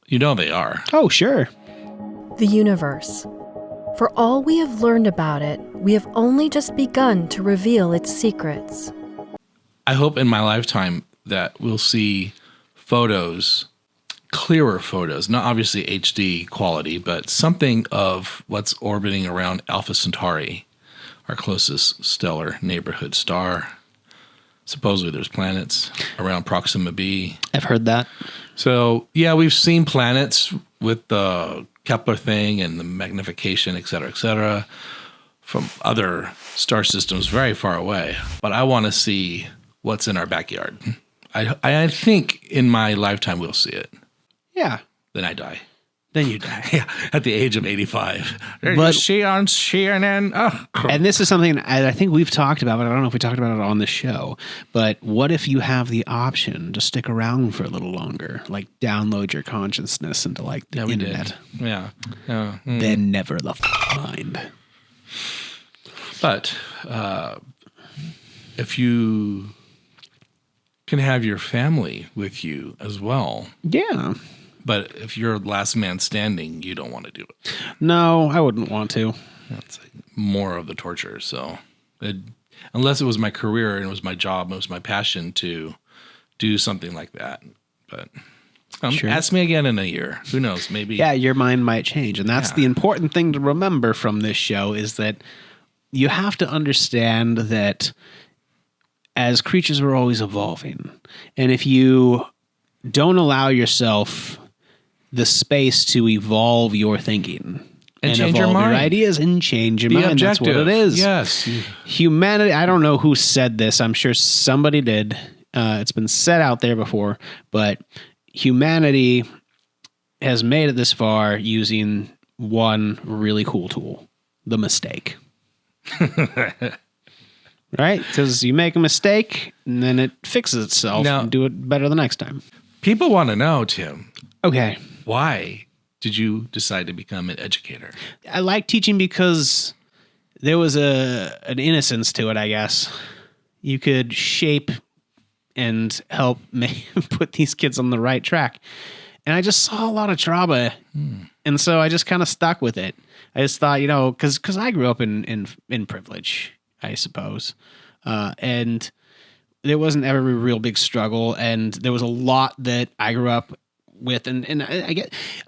You know they are. Oh, sure. The universe. For all we have learned about it, we have only just begun to reveal its secrets. I hope in my lifetime that we'll see photos, clearer photos, not obviously HD quality, but something of what's orbiting around Alpha Centauri, our closest stellar neighborhood star. Supposedly there's planets around Proxima B. I've heard that. So, yeah, we've seen planets with the Kepler thing and the magnification, et cetera, from other star systems very far away. But I want to see what's in our backyard. I think in my lifetime we'll see it. Yeah. Then I die. Then you die. Yeah, at the age of 85. But she on CNN. Oh. And this is something I think we've talked about, but I don't know if we talked about it on the show. But what if you have the option to stick around for a little longer, like download your consciousness into like the internet? Yeah. Then never the mind. But if you can have your family with you as well. Yeah. But if you're last man standing, you don't want to do it. No, I wouldn't want to. That's more of the torture. So unless it was my career and it was my job, it was my passion to do something like that. But sure. Ask me again in a year. Who knows? Maybe. Yeah, your mind might change. And that's the important thing to remember from this show is that you have to understand that as creatures, we're always evolving. And if you don't allow yourself the space to evolve your thinking and change your mind, your ideas, and change your mind. Objective. That's what it is. Yes. Humanity. I don't know who said this. I'm sure somebody did. It's been said out there before, but humanity has made it this far using one really cool tool: the mistake. Right? Because you make a mistake and then it fixes itself and do it better the next time. People want to know, Tim. Okay. Why did you decide to become an educator? I like teaching because there was an innocence to it, I guess. You could shape and help put these kids on the right track. And I just saw a lot of trauma. And so I just kind of stuck with it. I just thought, because I grew up in privilege, I suppose. And there wasn't ever a real big struggle. And there was a lot that I grew up with. And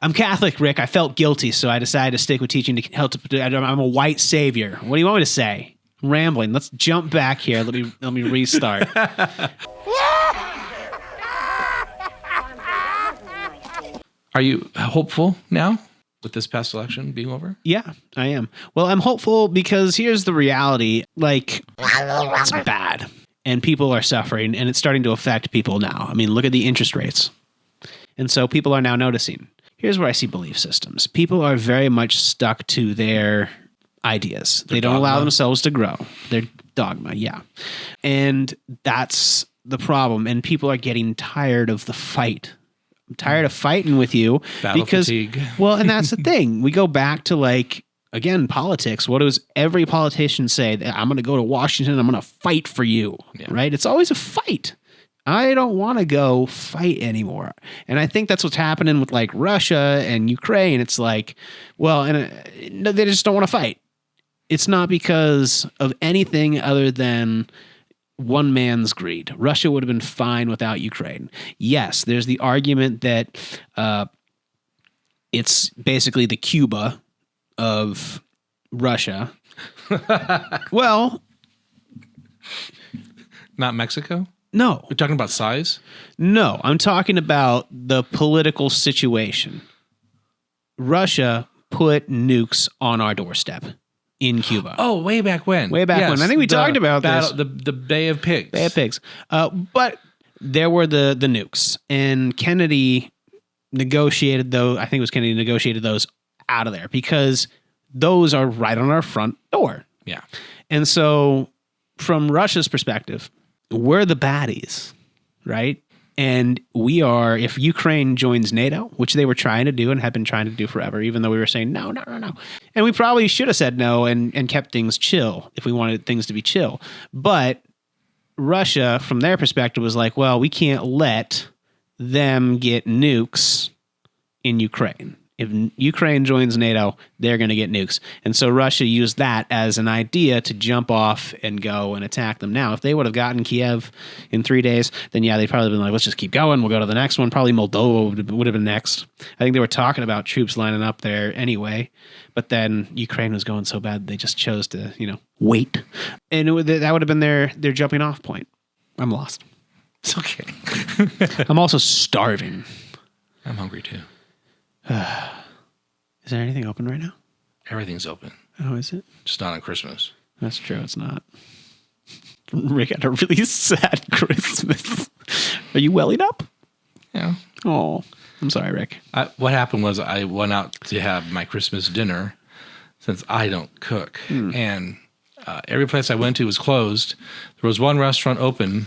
I'm Catholic, Rick. I felt guilty. So I decided to stick with teaching to help. I'm a white savior. What do you want me to say? I'm rambling. Let's jump back here. Let me restart. Are you hopeful now with this past election being over? Yeah, I am. Well, I'm hopeful because here's the reality. It's bad. And people are suffering, and it's starting to affect people now. I mean, look at the interest rates. And so people are now noticing. Here's where I see belief systems. People are very much stuck to their ideas. They don't allow themselves to grow. Their dogma, yeah. And that's the problem. And people are getting tired of the fight. I'm tired of fighting with you. Battle fatigue. Well, and that's the thing. We go back to again, politics. What does every politician say? I'm going to go to Washington. I'm going to fight for you, right? It's always a fight. I don't want to go fight anymore. And I think that's what's happening with Russia and Ukraine. It's no, they just don't want to fight. It's not because of anything other than one man's greed. Russia would have been fine without Ukraine. Yes, there's the argument that it's basically the Cuba of Russia. Well, not Mexico? No. We're talking about size? No, I'm talking about the political situation. Russia put nukes on our doorstep in Cuba. Oh, way back when. Way back when. I think we talked about this. The Bay of Pigs. Bay of Pigs. But there were the nukes. And Kennedy negotiated those. I think it was Kennedy negotiated those out of there because those are right on our front door. Yeah. And so from Russia's perspective, we're the baddies, right? And we are, if Ukraine joins NATO, which they were trying to do and have been trying to do forever, even though we were saying no. And we probably should have said no and kept things chill if we wanted things to be chill. But Russia, from their perspective, was like, well, we can't let them get nukes in Ukraine. If Ukraine joins NATO, they're going to get nukes. And so Russia used that as an idea to jump off and go and attack them. Now, if they would have gotten Kiev in 3 days, then yeah, they'd probably been like, let's just keep going. We'll go to the next one. Probably Moldova would have been next. I think they were talking about troops lining up there anyway. But then Ukraine was going so bad, they just chose to, wait. And that would have been their jumping off point. I'm lost. It's okay. I'm also starving. I'm hungry too. Is there anything open right now? Everything's open. Oh, is it? Just not on Christmas. That's true. It's not. Rick had a really sad Christmas. Are you welling up? Yeah. Oh, I'm sorry, Rick. What happened was I went out to have my Christmas dinner since I don't cook. And every place I went to was closed. There was one restaurant open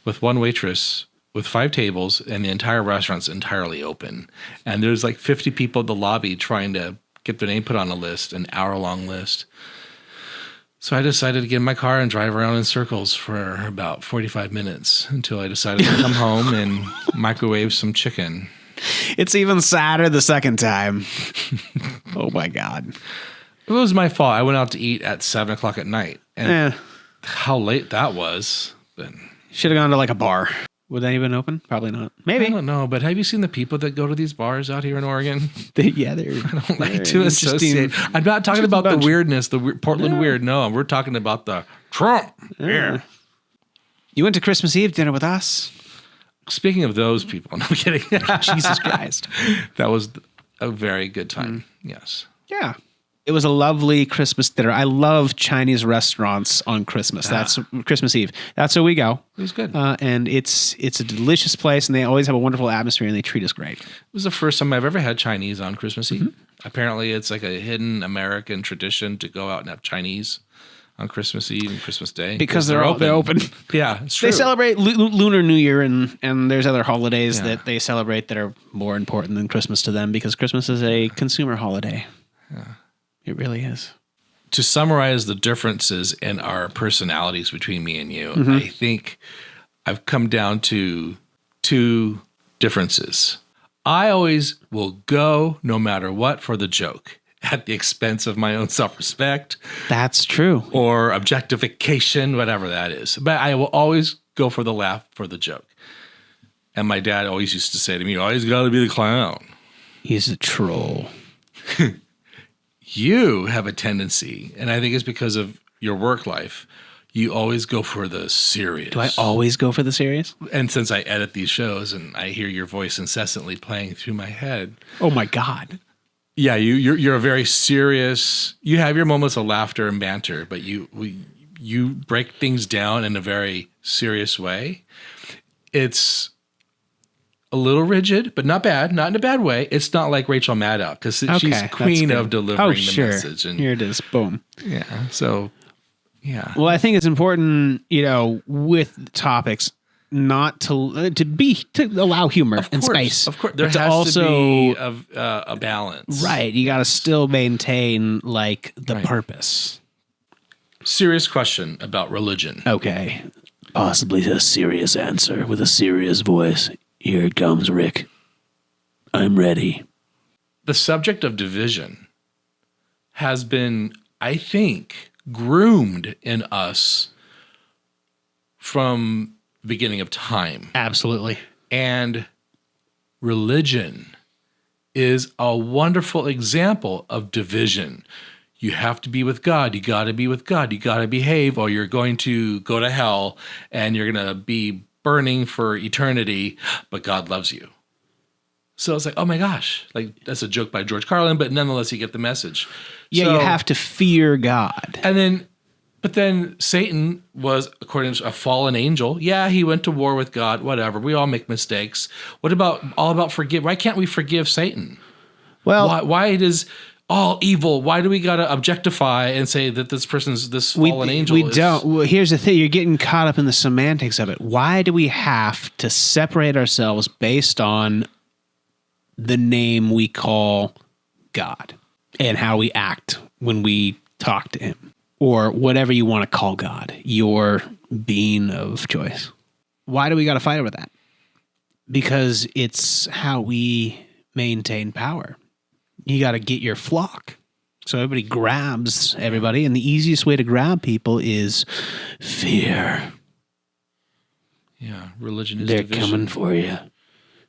with one waitress with 5 tables, and the entire restaurant's entirely open. And there's 50 people at the lobby trying to get their name put on a list, an hour-long list. So I decided to get in my car and drive around in circles for about 45 minutes until I decided to come home and microwave some chicken. It's even sadder the second time. Oh, my God. It was my fault. I went out to eat at 7 o'clock at night. And how late that was. Should have gone to a bar. Would that even open? Probably not. Maybe. I don't know, but have you seen the people that go to these bars out here in Oregon? I don't like to associate. I'm not talking about the weirdness, the Portland weird. No, we're talking about the Trump. Yeah. You went to Christmas Eve dinner with us. Speaking of those people, no I'm kidding. Jesus Christ. That was a very good time. Yes. Yeah. It was a lovely Christmas dinner. I love Chinese restaurants on Christmas. That's Christmas Eve. That's where we go. It was good. And it's a delicious place, and they always have a wonderful atmosphere, and they treat us great. It was the first time I've ever had Chinese on Christmas Eve. Apparently, it's a hidden American tradition to go out and have Chinese on Christmas Eve and Christmas Day because they're open. Yeah, it's true. They celebrate Lunar New Year and there's other holidays that they celebrate that are more important than Christmas to them because Christmas is a consumer holiday. Yeah. It really is. To summarize the differences in our personalities between me and you, Mm-hmm. I think I've come down to 2 differences. I always will go no matter what for the joke at the expense of my own self-respect. That's true. Or objectification, whatever that is. But I will always go for the laugh, for the joke. And my dad always used to say to me, you always got to be the clown. He's a troll. You have a tendency, and I think it's because of your work life, you always go for the serious. Do I always go for the serious? And since I edit these shows and I hear your voice incessantly playing through my head. Oh my God. Yeah, you're a very serious. You have your moments of laughter and banter, but you break things down in a very serious way. It's a little rigid, but not bad, not in a bad way. It's not like Rachel Maddow because she's queen of delivering the message. And here it is. Boom. Yeah. So, yeah. Well, I think it's important, with topics, not to allow humor and space. Of course, there has also to be a balance, right? You got to still maintain the purpose. Serious question about religion. Okay, possibly a serious answer with a serious voice. Here it comes, Rick. I'm ready. The subject of division has been, I think, groomed in us from the beginning of time. Absolutely. And religion is a wonderful example of division. You have to be with God. You got to be with God. You got to behave or you're going to go to hell and you're going to be burning for eternity, but God loves you. So it's like, oh my gosh, that's a joke by George Carlin, but nonetheless, you get the message. Yeah, you have to fear God. But then Satan was, according to a fallen angel. Yeah, he went to war with God, whatever. We all make mistakes. What about forgive? Why can't we forgive Satan? Well, why does all evil? Why do we got to objectify and say that this person's this fallen angel? We don't. Well, here's the thing. You're getting caught up in the semantics of it. Why do we have to separate ourselves based on the name we call God and how we act when we talk to him or whatever you want to call God, your being of choice? Why do we got to fight over that? Because it's how we maintain power. You got to get your flock. So everybody grabs everybody. And the easiest way to grab people is fear. Yeah, religion is They're division. coming for you.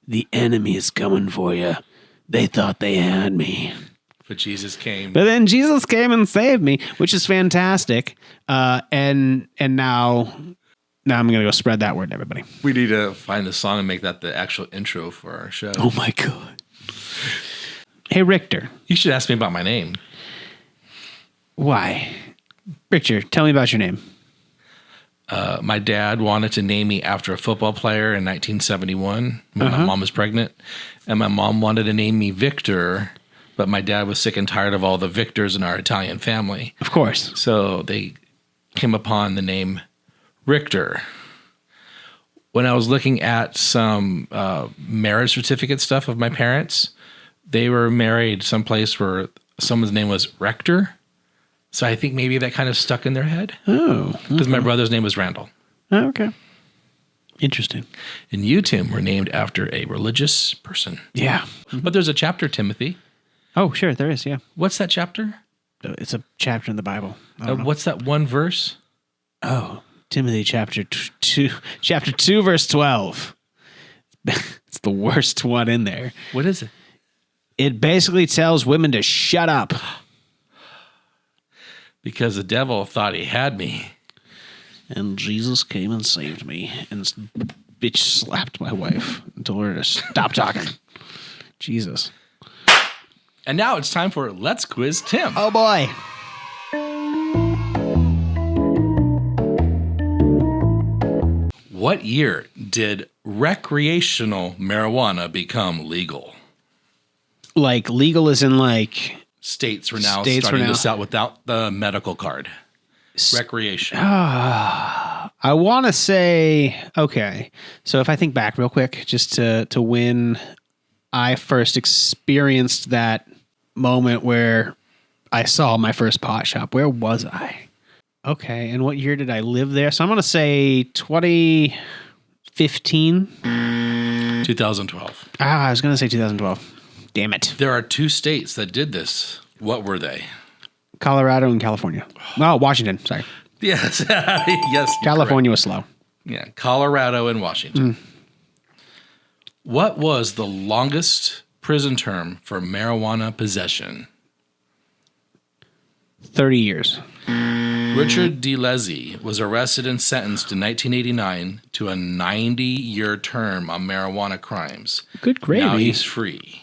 The enemy is coming for you. They thought they had me. But Jesus came. But then Jesus came and saved me, which is fantastic. And now I'm going to go spread that word to everybody. We need to find the song and make that the actual intro for our show. Oh my God. Hey, Rictor. You should ask me about my name. Why? Rictor, tell me about your name. My dad wanted to name me after a football player in 1971 when my mom was pregnant. And my mom wanted to name me Victor, but my dad was sick and tired of all the Victors in our Italian family. Of course. So they came upon the name Rictor. When I was looking at some marriage certificate stuff of my parents, they were married someplace where someone's name was Rictor. So I think maybe that kind of stuck in their head. Oh. Because my brother's name was Randall. Oh, okay. Interesting. And you, Tim, were named after a religious person. Yeah. But there's a chapter, Timothy. Oh, sure, there is, yeah. What's that chapter? It's a chapter in the Bible. I don't know. What's that one verse? Oh, Timothy chapter 2, verse 12. It's the worst one in there. What is it? It basically tells women to shut up. Because the devil thought he had me. And Jesus came and saved me. And this bitch slapped my wife and told her to stop talking. Jesus. And now it's time for Let's Quiz Tim. Oh, boy. What year did recreational marijuana become legal? Like legal as in like... States were now starting to sell without the medical card. recreation. I want to say, okay. So if I think back real quick, just to when I first experienced that moment where I saw my first pot shop, where was I? Okay, and what year did I live there? So I'm going to say 2015. 2012. I was going to say 2012. Damn it. There are 2 states that did this. What were they? Colorado and California. Oh, Washington. Sorry. Yes. Yes. California was slow. Yeah. Colorado and Washington. What was the longest prison term for marijuana possession? 30 years. Richard DeLezzy was arrested and sentenced in 1989 to a 90-year term on marijuana crimes. Good gravy. Now he's free.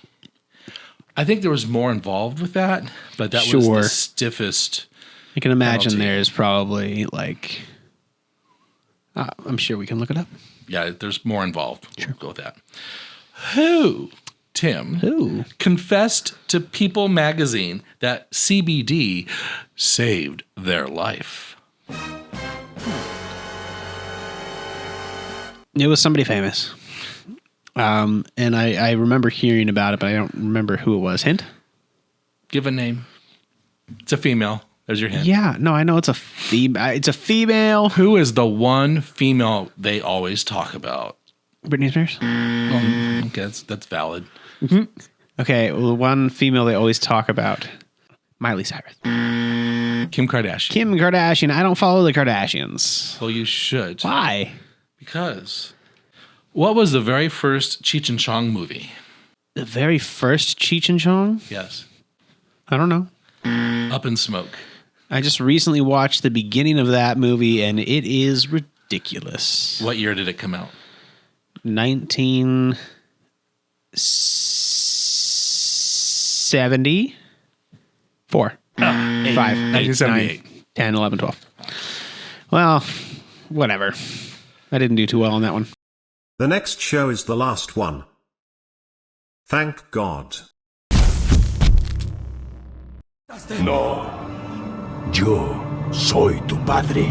I think there was more involved with that, but that was the stiffest. I can imagine penalty. there's probably like, I'm sure we can look it up. Yeah, there's more involved. Sure. We'll go with that. Who, Tim, confessed to People magazine that CBD saved their life? It was somebody famous. And I remember hearing about it, but I don't remember who it was. Hint? Give a name. It's a female. There's your hint. Yeah, no, I know it's a female. Who is the one female they always talk about? Britney Spears? Okay, that's valid. Mm-hmm. Okay, well, the one female they always talk about. Miley Cyrus. Kim Kardashian. Kim Kardashian. I don't follow the Kardashians. Well, you should. Why? Because what was the very first Cheech and Chong movie? The very first Cheech and Chong? Yes. I don't know. Up in Smoke. I just recently watched the beginning of that movie, and it is ridiculous. What year did it come out? 1974. 5, 8, 9, 10, 11, 12. Well, whatever. I didn't do too well on that one. The next show is the last one. Thank God. No, yo soy tu padre.